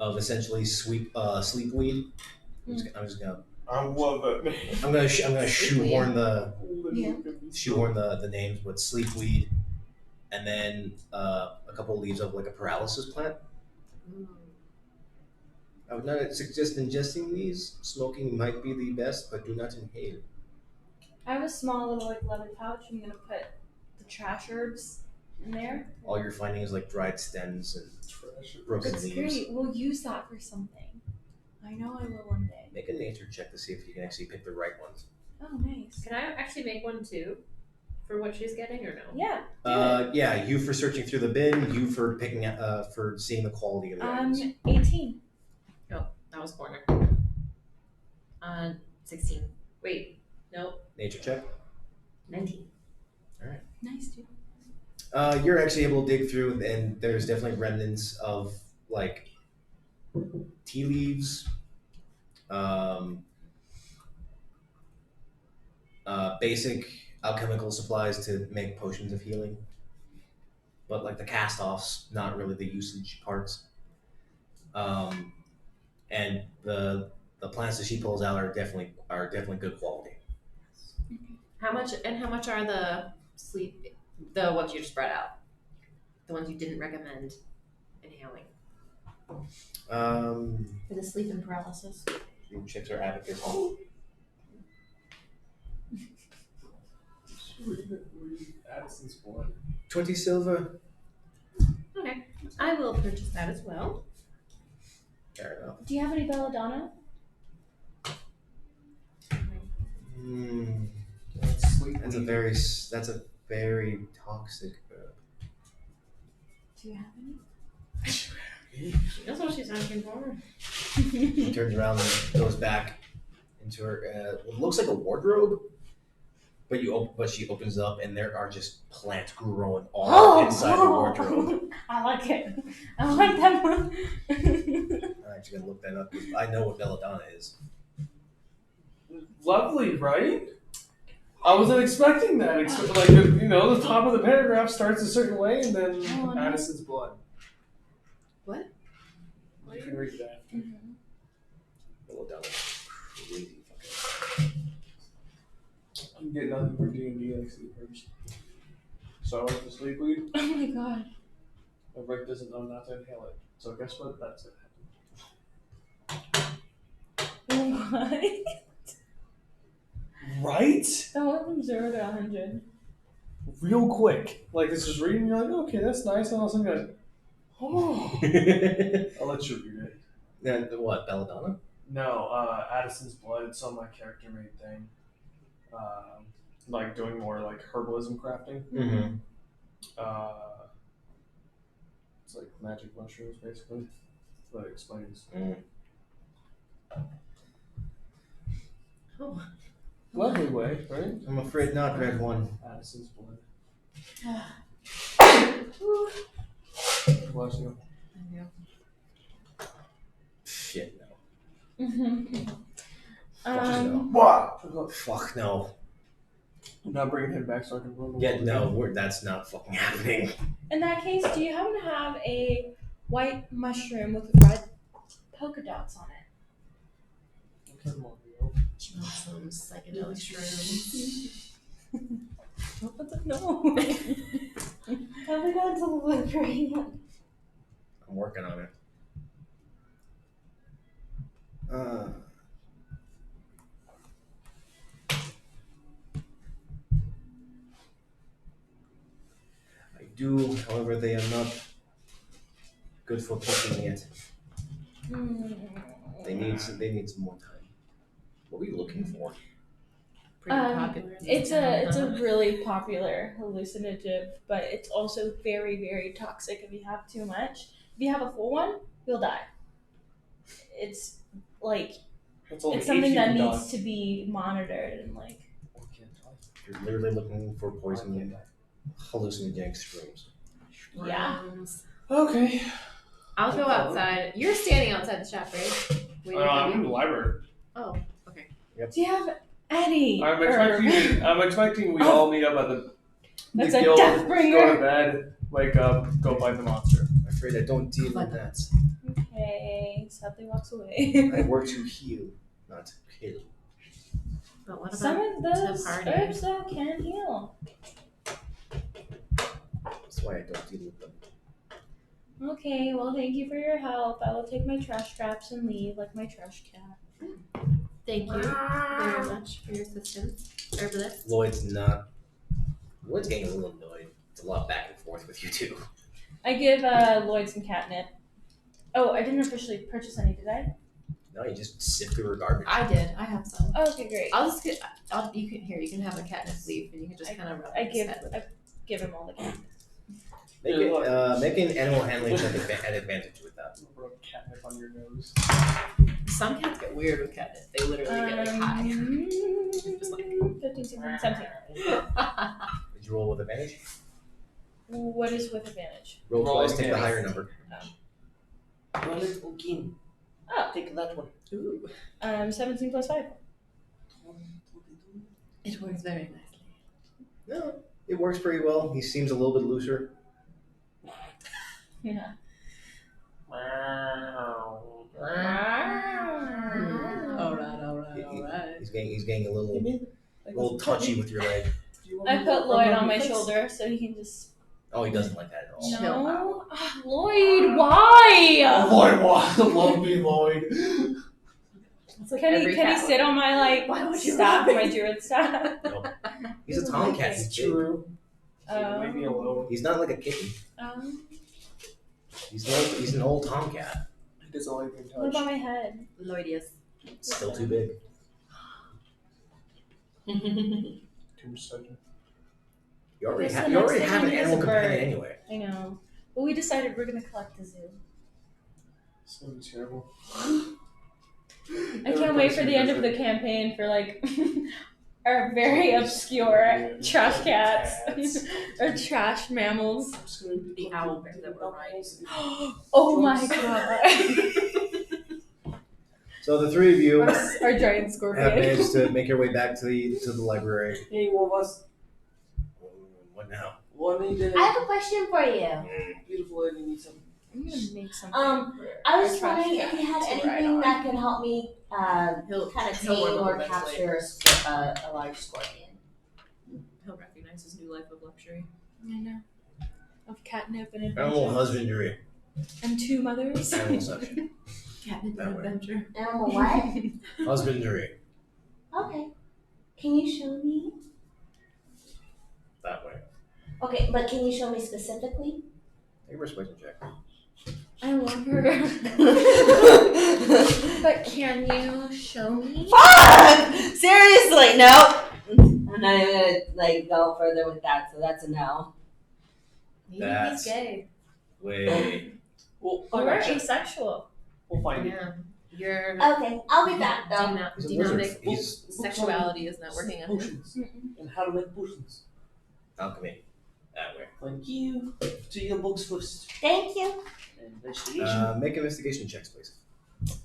of essentially sleep weed. I'm just gonna I love it. I'm gonna shoehorn the Yeah. the names with sleep weed, and then a couple of leaves of like a paralysis plant. I would not suggest ingesting these. Smoking might be the best, but do not inhale. I have a small little like leather pouch. I'm gonna put the trash herbs in there. All you're finding is like dried stems and Trash. broken That's leaves. great. We'll use that for something. I know I will one day. Make a nature check to see if you can actually pick the right ones. Oh, nice. Can I actually make one too? For what she's getting or no? Yeah. Yeah, you for searching through the bin, you for picking for seeing the quality of the items. 18. That was corner. 16. Wait, no, Nature check. 19. Nice, dude. You're actually able to dig through, and there's definitely remnants of like tea leaves, basic alchemical supplies to make potions of healing, but like the cast-offs, not really the usage parts. And the plants that she pulls out are definitely good quality. How much are the ones you just brought out? The ones you didn't recommend inhaling for the sleep and paralysis. Checks are abacus. Addison's blood. 20 silver. Okay, I will purchase that as well. Fair enough. Do you have any belladonna? That's a very toxic herb. Do you have any? That's what she's asking for. She turns around and goes back into her. What looks like a wardrobe, but she opens it up and there are just plants growing all inside the wardrobe. I like it. I like that one. I'm actually gonna look that up because I know what belladonna is. Lovely, right? I wasn't expecting that. Like, you know, the top of the paragraph starts a certain way, and then Addison's blood. What? You can read that. Belladonna, crazy fucking. I'm getting nothing for D&D like sleep herbs. So I like the sleep weed. Oh my god. My Rick doesn't know not to inhale it. So guess what? That's it. What? Right? That went from 0 to 100. Real quick. Like, it's just reading, you're like, okay, that's nice. And all of a sudden you're like, oh. I'll let you read it. And what, belladonna? No, Addison's blood. It's on my character made thing. Like doing more like herbalism crafting. Mm-hmm. It's like magic mushrooms, basically. That's what it explains. Oh. Lovely way, right? I'm afraid not, Red One. Addison's blood. Bless you. Shit, no. Fuck no. I'm not bringing him back so I can run. Yeah, no, that's not fucking happening. In that case, do you happen to have a white mushroom with red polka dots on it? Come on, yo. She wants some psychedelic shrooms. No. Have we gone to the library yet? I'm working on it. I do, however, they are not good for cooking yet. They need some more time. What are we looking for? Pretty popular. It's a really popular hallucinative, but it's also very, very toxic if you have too much. If you have a full one, you'll die. It's like it's something that needs to be monitored and like. You're literally looking for poison hallucinogenic shrooms. Yeah. Okay. I'll go outside. You're standing outside the shop, right? Waiting for I'm you? in the library. Oh, okay. Do you have any? I'm expecting we all meet up at the That's a guild, Deathbringer. go to bed, wake up, go fight the monster. I'm afraid I don't deal with that. Okay, sadly walks away. I work to heal, not to kill. But what about Some of those the party? herbs though can heal. That's why I don't deal with them. Okay, well thank you for your help. I will take my trash traps and leave like my trash cat. Thank you very much for your assistance. Herbalist. Lloyd's getting a little annoyed. It's a lot back and forth with you two. I give Lloyd some catnip. Oh, I didn't officially purchase any, did I? No, you just sift through her garbage. I did. I have some. Oh, okay, great. You can have a catnip leaf and you can just kind of rub I his head with give it. give him all the catnip. Make an animal handling check at advantage with that. Rub catnip on your nose. Some cats get weird with catnip. They literally get like high. Just like 15, 16, 17. Did you roll with advantage? What is with advantage? Roll Roll twice, take the again. higher number. Roll it again. Oh. Take that one. Ooh. 17 plus 5. It works very nicely. No, it works pretty well. He seems a little bit looser. Yeah. Alright. He's getting a little touchy with your leg. I put Lloyd on my shoulder so he can just. Oh, he doesn't like that at all. No, Ah, Lloyd, why? Lloyd, why? Love me, Lloyd. Like Can he sit on my Why would you staff, love my me? druid staff? Nope. He's a tomcat. It's He's big. true. Leave me alone. He's not like a kitten. He's an old tomcat. He doesn't like being What touched. about my head? Lloydius. Still too big. Too much touching. You already Guess have the an next thing I animal need is a companion bird. anyway. I know. But we decided we're gonna collect the zoo. It's gonna be terrible. I can't wait for the end of the campaign for like our very obscure trash cats or trash mammals. The owl bear that we're riding. Oh my god. So the three of you Our giant have scorpion. managed to make your way back to the library. Hey, Wolvas. What now? What need to? I have a question for you. Beautiful lady needs some. I'm gonna make something. I was Our trash wondering if you had cat to ride anything on. that could help me He'll kind of he'll warm tame up or eventually. capture a large scorpion. He'll recognize his new life of luxury. I know. Of catnip and Animal adventure. husbandry. And two mothers. Animal section. Catnip That way. adventure. Animal what? Husbandry. Okay. Can you show me? That way. Okay, but can you show me specifically? Take a persuasion check. I love her. But can you show me? Fuck! Seriously, no. I'm not even gonna go further with that, so that's a no. Maybe That's- he's gay. Wait. Well, Or I gotcha. asexual. We'll find it. Yeah. Your Okay, I'll be back though. He's a wizard. Demonic He's sexuality is not working on him. Potions. And how to make potions. alchemy. That way. Thank you. To your books first. Thank you. Investigation. Make investigation checks, please.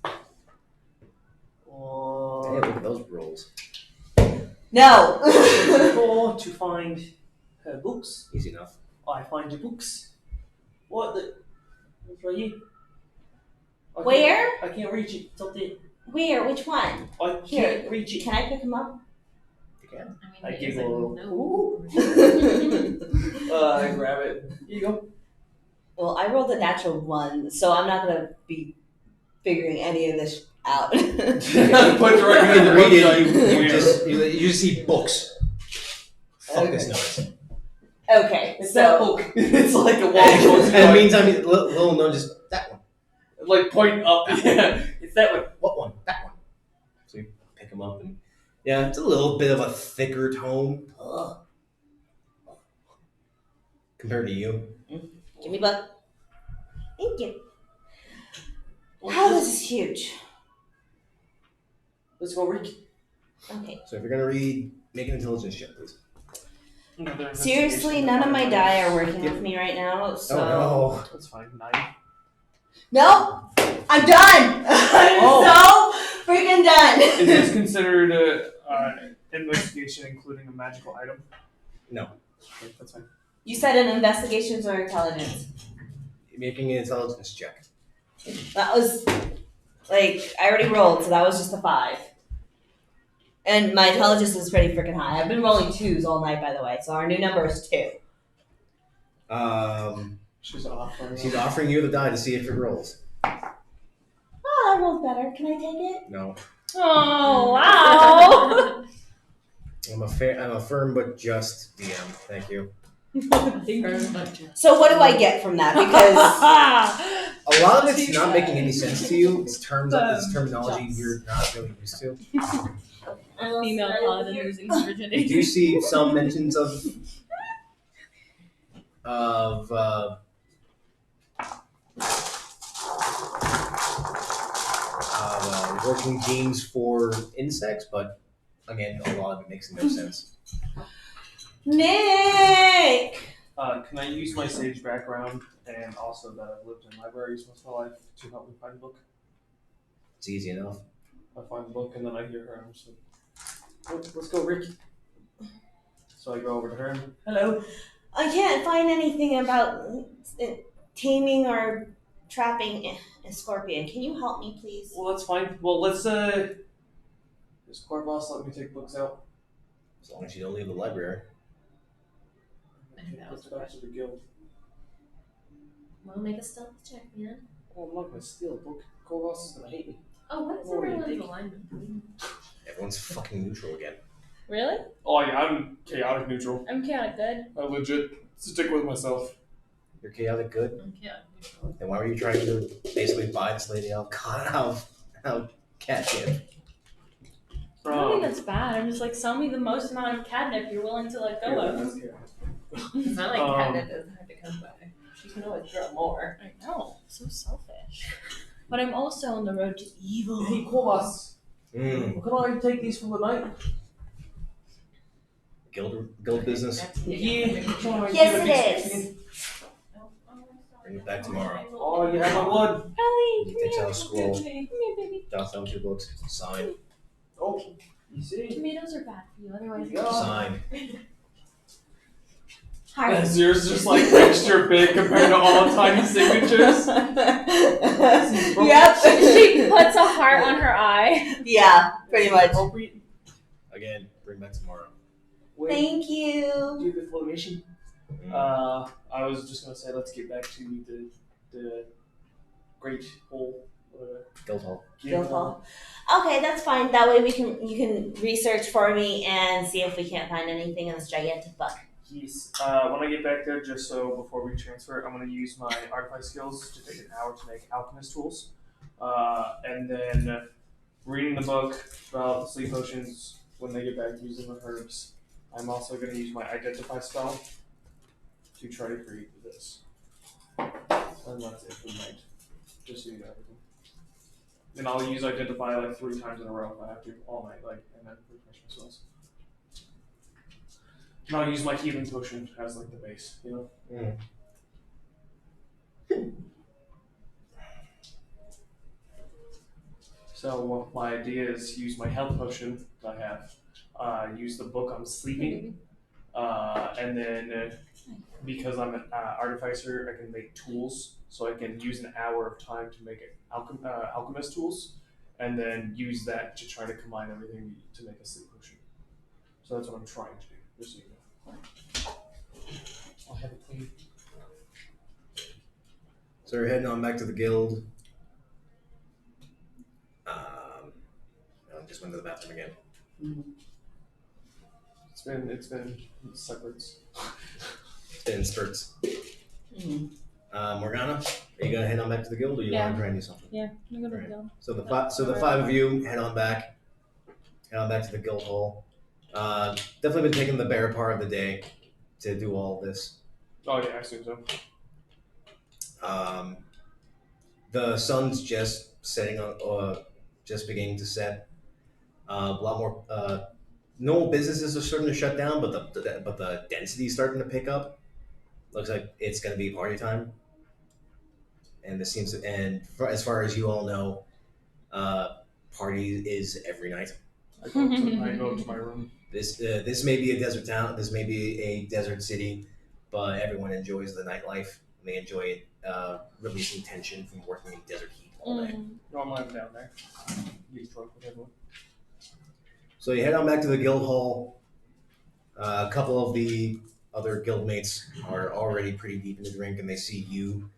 Hey, Or look at those rolls. No. to find her books. Easy enough. I find your books. What the? It's right here. I Where? I can't reach it. It's up there. Where? Which one? I Here. can't reach it. Can I pick him up? You can. I he giggle a isn't- little. No. I grab it. Here you go. Well, I rolled a natural one, so I'm not gonna be figuring any of this out. Put You can read it. You Where? just see books. Fuck this noise. Okay, It's that so book. It's like a wall. And in the meantime, little known just that one. like point up. Yeah, it's that one. What one? That one. So you pick them up and yeah, it's a little bit of a thicker tone compared to you. give me book. Thank you. Oh, this is huge. Let's go, Rick. Okay. So if you're gonna read, make an intelligence check, please. Seriously, none of my die are working with me right now, so. Oh That's fine. 9. Nope. I'm done. I'm Oh. so freaking done. Is this considered a investigation including a magical item? no. Okay, that's fine. You said an investigations or intelligence. Making an intelligence check. That was like I already rolled, so that was just a 5. And my intelligence is pretty freaking high. I've been rolling 2s all night, by the way. So our new number is 2. She's offering. She's offering you the die to see if it rolls. Oh, I rolled better. Can I take it? No. Oh wow. I'm a firm but just DM. Thank you. So what do I get from that? Because A lot of it's not making any sense to you. It's terminology you're not really used to. Female paladin losing his You virginity. do see some mentions of working genes for insects, but again, a lot of it makes no sense. Nick. Can I use my sage background and also that I've lived in libraries most of my life to help me find the book? It's easy enough. I find the book and then I hear her. I'm just like, let's go, Rick. So I go over to her and, hello. I can't find anything about taming or trapping a scorpion. Can you help me, please? Well, that's fine. Well, let's, does Corvus let me take books out? As long as you don't leave the library. I think that was the Back to the guild. Well, make a stealth check, man. Oh, I'm not gonna steal a book. Corvus is gonna hate me. Oh, what is Oh, you everyone's dick. alignment? Everyone's fucking neutral again. Really? Oh yeah, I'm chaotic neutral. I'm chaotic good. I legit stick with myself. You're chaotic good? Okay. Then why were you trying to basically buy this lady out catnip? I don't think that's bad. I'm just like, sell me the most amount of catnip you're willing to let go of. It's not like catnip is hard to come by. She can always grow more. I know. So selfish. But I'm also on the road to evil. Hey, Corvus. Mm. Can I take these for the night? Guild business. Yeah. Yes, it is. Bring it back tomorrow. Oh, you have my blood. Ellie, You come takes here. out a scroll. Come here, baby. Jot down 2 books. Sign. Oh, you see? Tomatoes are bad for you, otherwise. Yeah. Sign. Hi. Is yours just like extra big compared to all the tiny signatures? Yep. She puts a heart on her eye. Yeah, pretty much. Appropriate. Again, bring back tomorrow. Wait, Thank you. do the full mission. I was just gonna say let's get back to the Great Hall, whatever. Guild hall. Guild Hall. Okay, that's fine. That way you can research for me and see if we can't find anything in this gigantic book. Yes. When I get back there, just so before we transfer, I'm gonna use my artifice skills to take an hour to make alchemist tools, and then reading the book about sleep potions when they get back using the herbs. I'm also gonna use my identify spell to try to create this. And that's it for the night. Just so you know everything. And I'll use identify like 3 times in a row if I have to all night, like, and then refresh my spells. And I'll use my healing potion as like the base, you know? So my idea is use my health potion that I have, use the book on sleeping, and then because I'm an artificer, I can make tools. So I can use an hour of time to make alchemist tools, and then use that to try to combine everything to make a sleep potion. So that's what I'm trying to do, just so you know. I'll have it clean. So you're heading on back to the guild. I just went to the bathroom again. It's been separates. It's been in spurts. Morgana, are you gonna head on back to the guild, or you want to try and do something? Yeah, I'm gonna Alright. go. So the 5 of you head on back to the guild hall. Definitely been taking the better part of the day to do all this. Oh yeah, I assume so. The sun's just setting on, just beginning to set. A lot more. Normal businesses are starting to shut down, but the density is starting to pick up. Looks like it's going to be party time. And this seems to, as far as you all know, party is every night. I go to my room. This may be a desert town. This may be a desert city, but everyone enjoys the nightlife. And they enjoy it, releasing tension from working in desert heat all day. Normally I'm down there. Use truck with everyone. So you head on back to the guild hall. A couple of the other guildmates are already pretty deep in the drink, and they see you,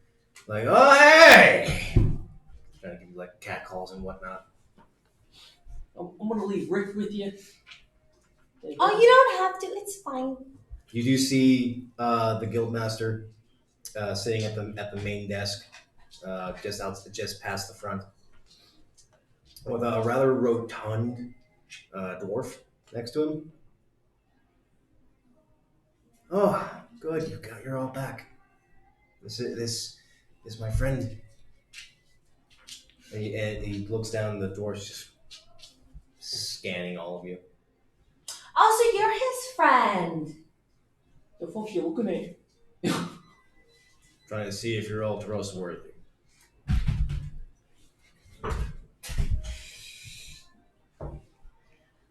like, "Oh hey!" Trying to give you like cat calls and whatnot. I'm gonna leave Rick with you. Oh, you don't have to. It's fine. You do see the guildmaster sitting at the main desk, just past the front, with a rather rotund dwarf next to him. Oh, good! You're all back. This is my friend. And he looks down. And the dwarf's just scanning all of you. Oh, so you're his friend. The fuck you looking at? Trying to see if you're all trustworthy.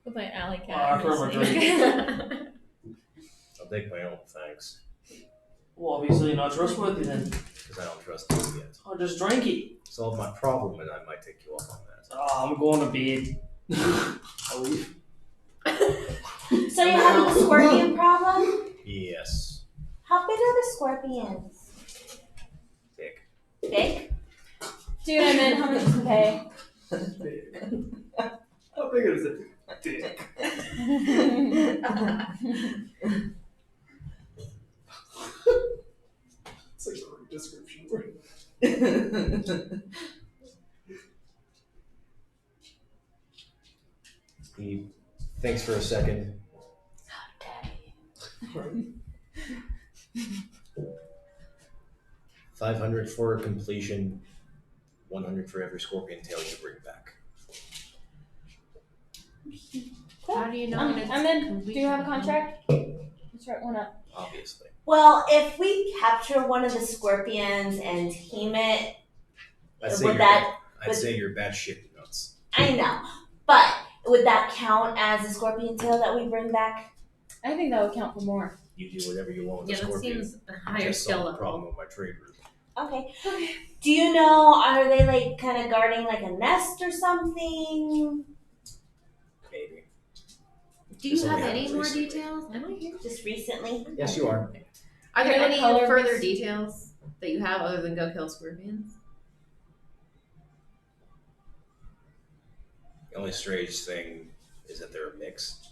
With my alley I cat. throw my drink. take my own, thanks. Well, obviously you're not trustworthy then. Because I don't trust you yet. I just drank it. Solve my problem and I might take you up on that. Oh, I'm going to bed. I leave. So you're having a scorpion problem? Yes. How big are the scorpions? Big. Big? Dude, I meant how much to pay. How big is it? Dick. It's like a great description. He thinks for a second. 500 for completion, 100 for every scorpion tail you bring back. How do you know when it's And then, complete? do you have a contract? Let's write one up. Obviously. Well, if we capture one of the scorpions and tame it, I'd say would you're that? I'd say you're batshit nuts. I know, but would that count as a scorpion tail that we bring back? I think that would count for more. You do whatever you want with Yeah, the that scorpion. seems a higher Just skill solve the level. problem with my trade route. Okay. Do you know? Are they like kind of guarding like a nest or something? Maybe. Do you This have only any happens more recently. details? Am I here? Just recently? Yes, you are. Are there What any color further is- details that you have other than go kill scorpions? The only strange thing is that they're mixed.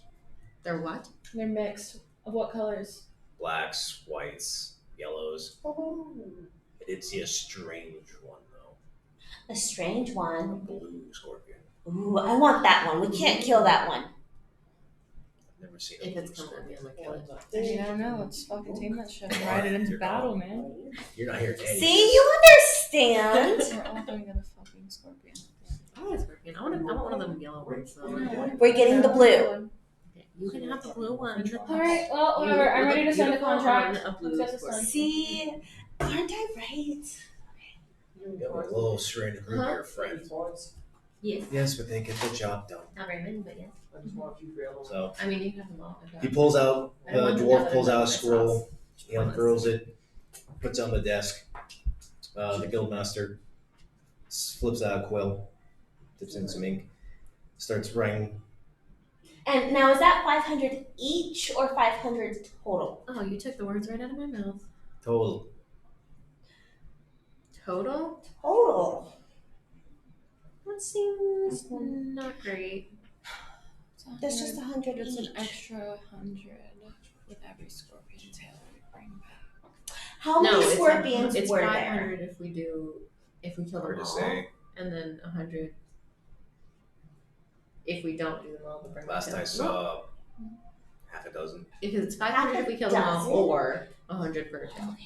They're what? They're mixed. Of what colors? Blacks, whites, yellows. I did see a strange one though. A strange A one. blue scorpion. Ooh, I want that one. We can't kill that one. I've never seen a If blue it's coming at me, scorpion. I'm gonna kill it. I mean, I don't know. Let's fucking tame that shit and ride it into You're battle, gone. man. You're not here to any See, you understand. We're all gonna get a fucking scorpion. I want a scorpion. I want one of them yellow ones though. We're getting the blue. Okay, you can have the blue one. Alright, well, whatever. I'm ready to sign the contract. A blue Let's get this scorpion. done. See, aren't I right? You have a little strange group Huh? here, friend. Yes. Yes, but they get the job done. Not very many, but yes. So I mean, you can have them all. he pulls out, I don't the want dwarf them pulls to out a know scroll, he sauce. unfurls it, puts it on the desk. The guildmaster flips out a quill, dips in some ink, starts writing. And now is that 500 each or 500 total? Oh, you took the words right out of my mouth. Total. Total? Total. That seems not great. There's just 100 It's each. an extra 100 with every scorpion tail we bring back. How No, many it's scorpions it's were 500 there? if we kill Hard them to all, say. and then 100 if we don't do them all. But bring Last them I down. saw, half a dozen. Because it's 500 if we kill them all, dozen? or 100 for a tail.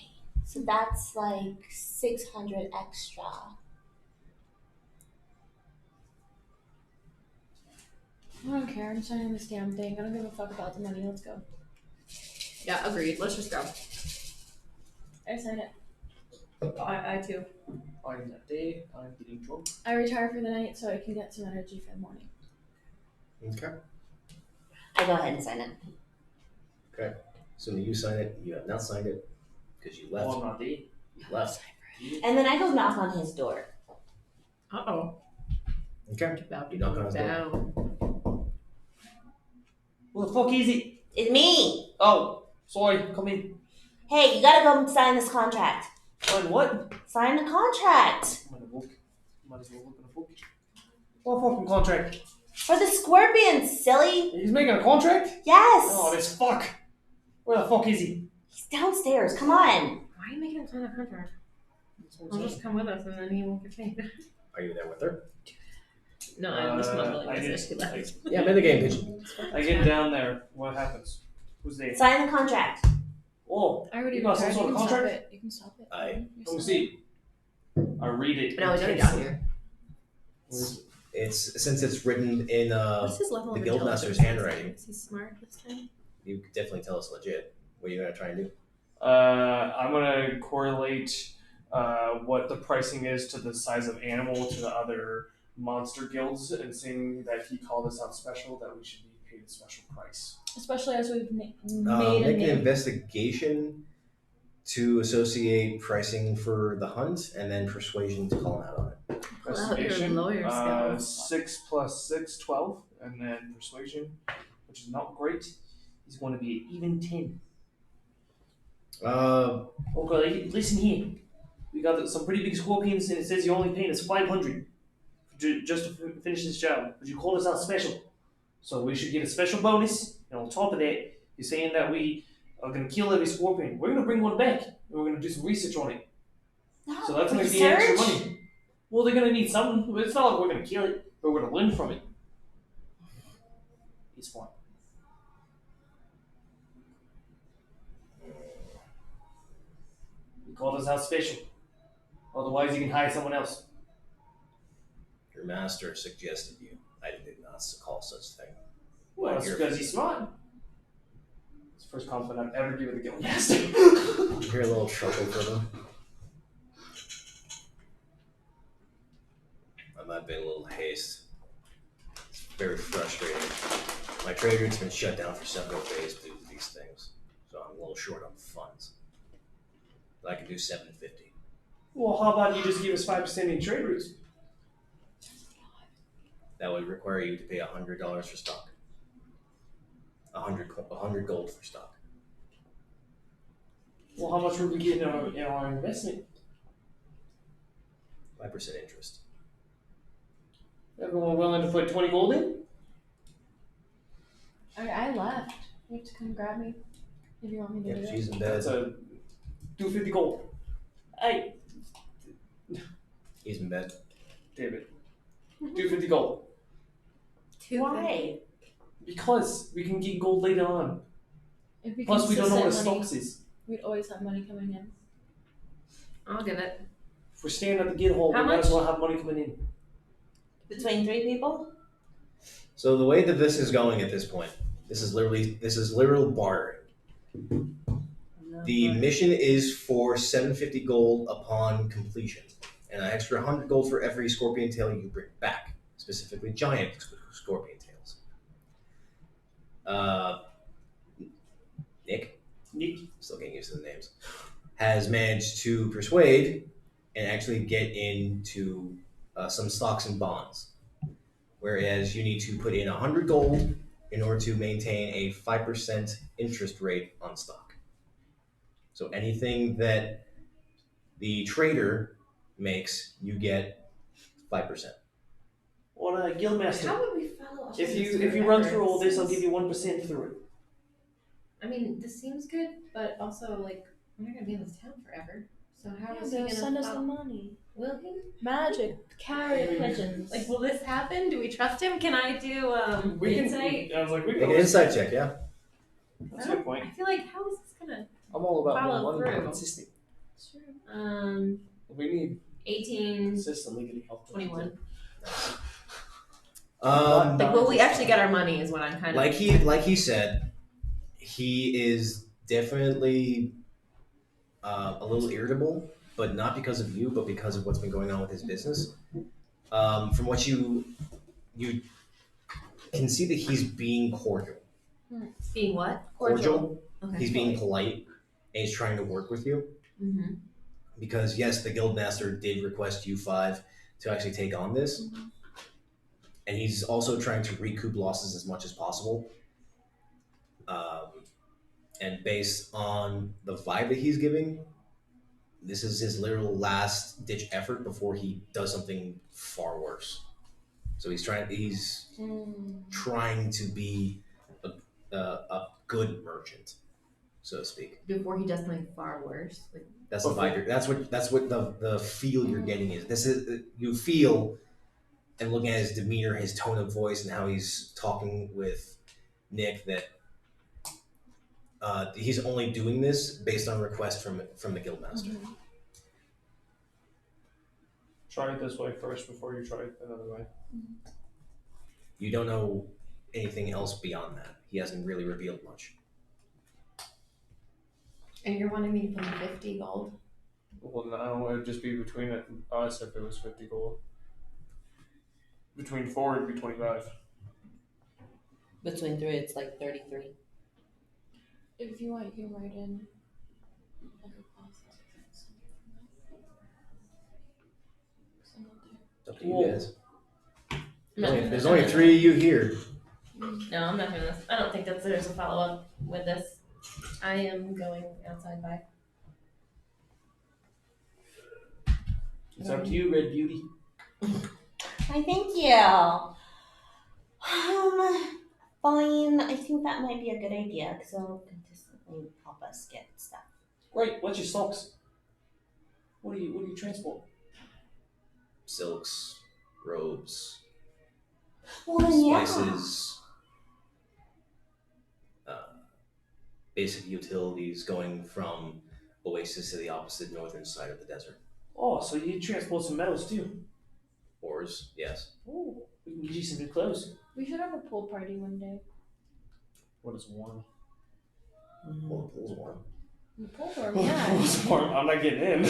So that's like 600 extra. I don't care. I'm signing this damn thing. I don't give a fuck about the money. Let's go. Yeah, agreed. Let's just go. I sign it. I too. On that day, I'm getting drunk. I retire for the night so I can get some energy for the morning. Okay. I go ahead and sign it. Assuming you sign it, you have not signed it because you left. On that day. You left. And then I go knock on his door. Uh-oh. Okay. About You knock on his door. down. Who the fuck is it? It's me. Oh, sorry. Come in. Hey, you gotta go sign this contract. Sign what? Sign the contract. I'm in a book. Might as well look in a book. What fucking contract? For the scorpions, silly. He's making a contract? Yes. Oh, this fuck. Where the fuck is he? He's downstairs. Come on. Why are you making him sign a contract? He'll just come with us and then he won't get paid. Are you there with her? No, I'm just mumbling I as did. she left. Yeah, made the game pigeon. I get down there. What happens? Who's there? Sign the contract. Oh, I already You got some retired. sort You of can stop contract? it. You can stop it. Aye. let me see. I read it. No, he's already got here. It's since it's written in What's his level the of guildmaster's intelligence? handwriting. Is he smart this time? You could definitely tell it's legit. What are you gonna try and do? I'm gonna correlate what the pricing is to the size of animal to the other monster guilds, and seeing that he called us out special, that we should be paid a special price. Especially as we've made a Make an name. investigation to associate pricing for the hunt and then persuasion to call out on it. Pull out your Investigation, lawyer skills. 6 plus 6, 12. And then persuasion, which is not great, is going to be an even 10. Okay, listen here. We got some pretty big scorpions, and it says you're only paying us 500 just to finish this job. But you called us out special, so we should get a special bonus. And on top of that, you're saying that we are going to kill every scorpion. We're going to bring one back, and we're going to do some research on it. So that's going to be extra money. Well, they're going to need something. It's not like we're going to kill it, but we're going to learn from it. It's fine. You called us out special. Otherwise, you can hire someone else. Your master suggested you. I did not call such thing. Well, that's because he's smart. It's the first compliment I've ever given the guild master. You hear a little chuckle from him. I might be a little haste. It's very frustrating. My trade route's been shut down for several days due to these things, so I'm a little short on funds. But I can do 750. Well, how about you just give us 5% in trade routes? That would require you to pay $100 for stock. 100 gold for stock. Well, how much would we get in our investment? 5% interest. Everyone willing to put 20 gold in? I left. You have to come grab me if you want me to do Yep, it. she's in bed. That's a 250 gold. Hey, He's in bed. David. 250 gold. Why? Because we can get gold later on. If we Plus, we don't know what a consistent money, stocks is. we'd always have money coming in. I'll give it. If we're staying at the Guildhall, How we might as much? well have money coming in. Between 3 people? So the way that this is going at this point, this is literal bartering. The mission is for 750 gold upon completion, and an extra 100 gold for every scorpion tail you bring back, specifically giant scorpion tails. Nick, still getting used to the names, has managed to persuade and actually get into some stocks and bonds. Whereas you need to put in 100 gold in order to maintain a 5% interest rate on stock. So anything that the trader makes, you get 5%. Or Guildmaster. How would we follow up? If you run through all this, I'll give you 1% through it. I mean, this seems good, but also like we're not gonna be in this town forever. So how is he They'll gonna send us the follow- money. Will he? Magic, carrot pigeons. Like, will this happen? Do we trust him? Can I do We can. insight? I was like, we Make can. an insight check, yeah? That's a good point. I feel like how is this gonna? I'm all about Follow more money, through. more consistent. Sure. We need 18, consistently getting help. 21. Um, Like, will we actually get our money? Is what I'm kind of like he said, he is definitely a little irritable, but not because of you, but because of what's been going on with his business. From what you can see that he's being cordial. being what? Cordial. Okay. He's being polite, and he's trying to work with you. Mm-hmm. Because yes, the guildmaster did request you 5 to actually take on this, and he's also trying to recoup losses as much as possible. And based on the vibe that he's giving, this is his literal last ditch effort before he does something far worse. So he's trying to be a good merchant, so to speak. Before he does something far worse. Like, That's the vibe. That's what the feel you're getting is. This is you feel, and looking at his demeanor, his tone of voice, and how he's talking with Nick, that he's only doing this based on request from the guildmaster. Try it this way first before you try it another way. You don't know anything else beyond that. He hasn't really revealed much. and you're wanting me to put in 50 gold? Well, no, it would just be between us if it was 50 gold. Between 4, it'd be 25. Between 3, it's like 33. If you want, you write in. It's up to you Whoa. guys. No, There's only 3 of you here. No, I'm not doing this. I don't think that there's a follow up with this. I am going outside by. It's up to you, Red Beauty. I thank you. Fine. I think that might be a good idea because it'll consistently help us get stuff. Right, what's your socks? What do you transport? Silks, robes, Well, then, yeah. spices, basic utilities going from Oasis to the opposite northern side of the desert. Oh, so you transport some metals too. Ores, yes. Oh, we can get you some new clothes. We should have a pool party one day. What is warm? Well, the pool's warm. The pool room, yeah. It's warm. I'm not getting in.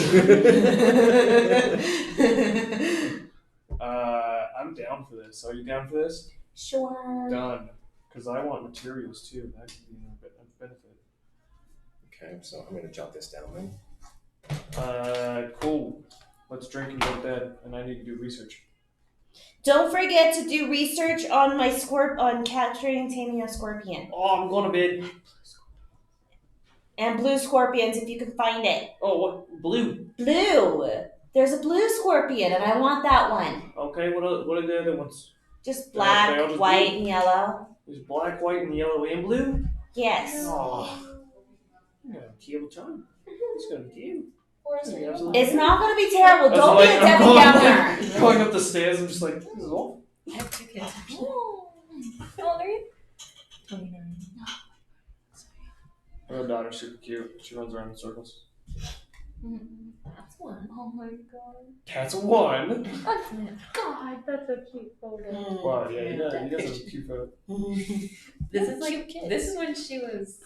I'm down for this. Are you down for this? Sure. Done. Because I want materials too. That could be a benefit. Okay, so I'm going to jot this down then. Cool. Let's drink and go to bed. And I need to do research. Don't forget to do research on my on capturing and taming a scorpion. Oh, I'm going to bed. And blue scorpions if you can find it. Oh, what? Blue. Blue. There's a blue scorpion and I want that one. Okay, what are the other ones? Just They black, all just white, blue? and yellow. There's black, white, and yellow and blue? Yes. Oh. I'm going to kill time. It's going to kill. It's not going to be terrible. That's Don't like- be a I'm Debbie going- Downer. Going up the stairs, I'm just like, this is all. I have 2 kids. How old are you? 29. Her daughter's super cute. She runs around in circles. That's one. Oh my god. That's a 1. God, that's a cute photo. Wow, yeah, he does have a cute photo. This is like Cute kid. this is when she was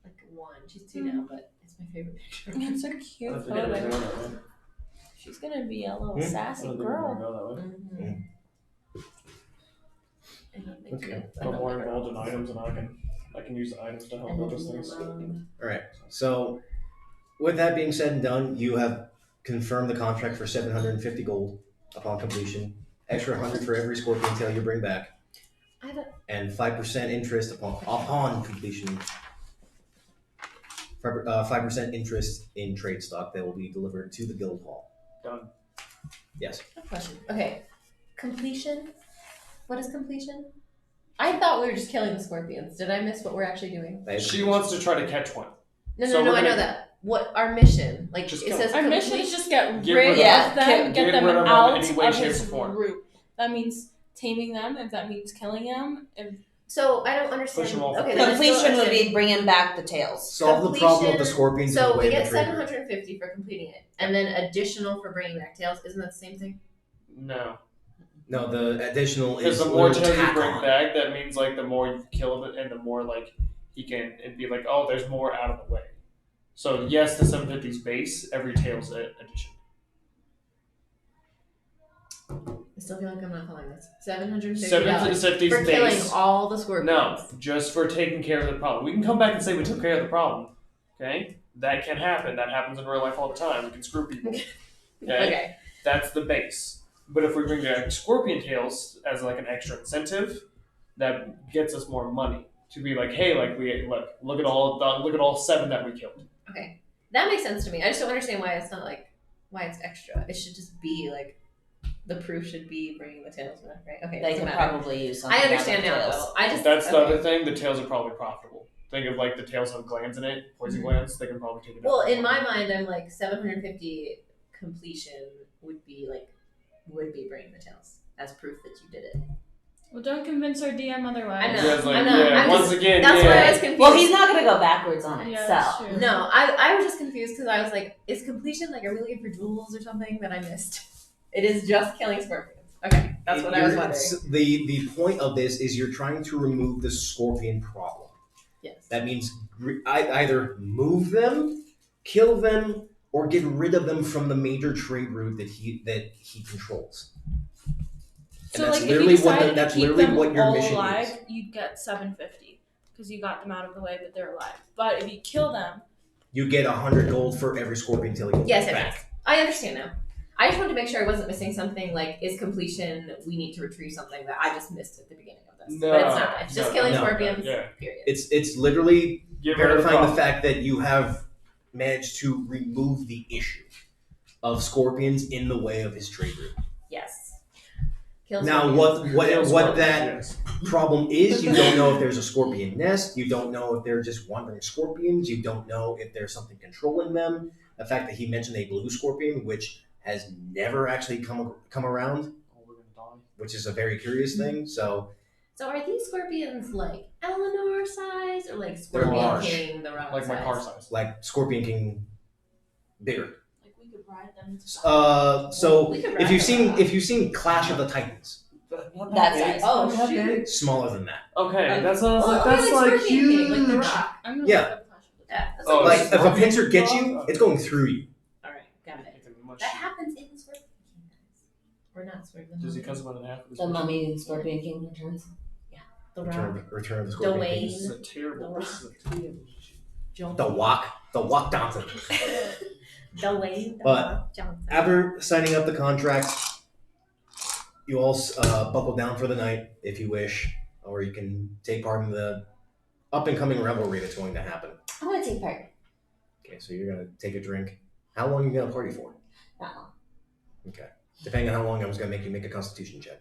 like 1. She's 2 now, but it's my favorite picture. It's a I cute don't think I ever photo. go that way. She's gonna be a little Hmm? I sassy don't think I ever girl. go that way. Mm-hmm. And it makes Okay. me- I'm more involved in items, and I can use the items to help and with then those things. Alright, so with that being said and done, you have confirmed the contract for 750 gold upon completion. Extra 100 for every scorpion tail you bring back. I have a, And 5% interest upon completion. 5% interest in trade stock that will be delivered to the guild hall. Done. Yes. a question. Okay, completion. What is completion? I thought we were just killing the scorpions. Did I miss what we're actually doing? That is- She wants to try to catch one. No, So no, we're I know gonna- that. What our mission? Like Just it kill says. Our mission is just get Get rid rid of of them, get get them rid of them out any way, of shape, his or form. group. That means taming them, if that means killing them. If So I don't understand. Push 'em off. Okay, then I still Completion would understand. be bringing back the tails. Solve the problem with the Completion- scorpions in So the way we of get the trade route. 750 for completing it, and then additional for bringing back tails. Isn't that the same thing? No. No, the additional Because is the more little tails you tack bring on. back, that means like the more you kill it, and the more like he can, it'd be like, oh, there's more out of the way. So yes, the 750's base, every tail's addition. I still feel like I'm not following this. $750 750's for killing base. all the scorpions. No, just for taking care of the problem. We can come back and say we took care of the problem. Okay? That can happen. That happens in real life all the time. We can screw people. Okay? Okay. That's the base. But if we bring back scorpion tails as like an extra incentive, that gets us more money. To be like, hey, like we look at all 7 that we killed. Okay. That makes sense to me. I just don't understand why it's not like why it's extra. It should just be like the proof should be bringing the tails back, right? Okay. They doesn't can matter. probably use something. I understand out now of the though. tails. I just That's the okay. other thing. The tails are probably profitable. Think of like the tails have glands in it, poison glands. They can probably take it. Well, out. in my mind, I'm like 750 completion would be bringing the tails as proof that you did it. well, don't convince our DM otherwise. I know. You guys like, I'm not- yeah. I'm Once just- again, That's yeah. why I was confused. Well, he's not going to go backwards on it. Yeah, so. that's true. No, I was just confused because I was like, is completion like, are we looking for jewels or something that I missed? It is just killing scorpions. Okay, that's what I was wondering. The point of this is you're trying to remove the scorpion problem. Yes. That means either move them, kill them, or get rid of them from the major trade route that he controls. So that's like, literally if you what decided that's to keep literally them what your all mission alive, is. you'd get 750 because you got them out of the way, but they're alive. But if you kill them, You get 100 gold for every scorpion tail you Yes, get yes, yes. I understand now. I just wanted to make sure I wasn't missing something. Like, is completion? We need to retrieve something that I just missed at the beginning of this. No, but it's not. It's just killing no, scorpions. yeah. Period. It's literally Get rid of verifying the problem. fact that you have managed to remove the issue of scorpions in the way of his trade route. Yes. Kill Now, scorpions. what Scorpions, that yes. problem is, you don't know if there's a scorpion nest. You don't know if they're just wandering scorpions. You don't know if there's something controlling them. The fact that he mentioned a blue scorpion, which has never actually come around, Oh, we're gonna die. which is a very curious thing. So So are these scorpions like Eleanor size or like They're Scorpion large. King the rock Like my size? car size. like Scorpion King, bigger. like we could ride them. So We could if you've ride them. seen Clash of the Titans, That size. Oh, Not that shoot. big. smaller than that. Okay, that sounds Well, like okay, that's like like Scorpion King, like the huge. rock. I'm gonna Yeah. look up Clash of the Yeah, that's Oh, like, Like if a Scorpion pincer gets you, it's going through you. all right, got it. Much- That happens in Scorpion King, guys. Or not Scorpion. Does he cut someone in half? With his The Mummy Scorpion King returns. The Return, rock. Return of the Scorpion Dwayne. King. This is a terrible. This is a terrible. John. The Walk Johnson. Dwayne. But Johnson. After signing up the contract, you all buckle down for the night if you wish, or you can take part in the up and coming revelry that's going to happen. I'm gonna take part. Okay, so you're gonna take a drink. How long are you gonna party for? Not long. Okay, depending on how long, I was gonna make you make a Constitution check.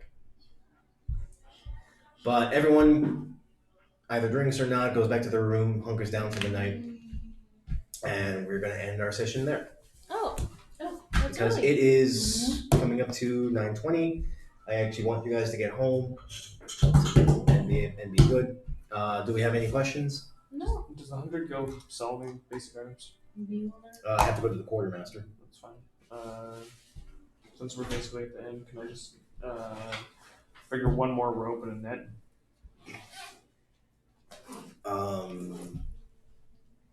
But everyone either drinks or not, goes back to their room, hunkers down for the night, and we're gonna end our session there Oh, that's because early. it is coming up to 9:20. I actually want you guys to get home and be good. Do we have any questions? No. Does the 100 go solving basic items? I have to go to the quartermaster. That's fine. Since we're basically at the end, can I just figure one more rope and a net?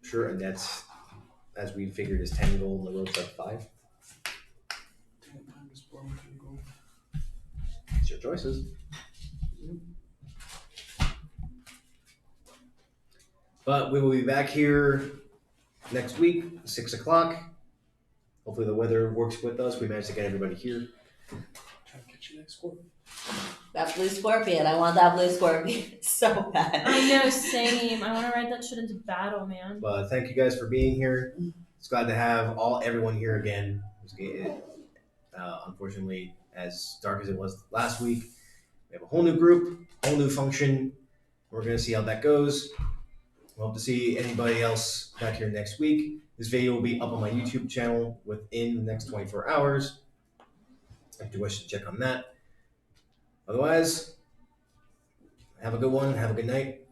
Sure, and that's as we figured is 10 gold, and the rope's like 5. 10 times 4 gold. It's your choices. But we will be back here next week, 6 o'clock. Hopefully the weather works with us. We managed to get everybody here. Trying to catch you next quarter. That blue scorpion. I want that blue scorpion so bad. I know, same. I want to ride that shit into battle, man. But thank you guys for being here. It's glad to have everyone here again. Unfortunately, as dark as it was last week, we have a whole new group, whole new function. We're going to see how that goes. We hope to see anybody else back here next week. This video will be up on my YouTube channel within the next 24 hours. If you wish to check on that. Otherwise, have a good one. Have a good night.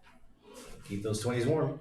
Keep those 20s warm.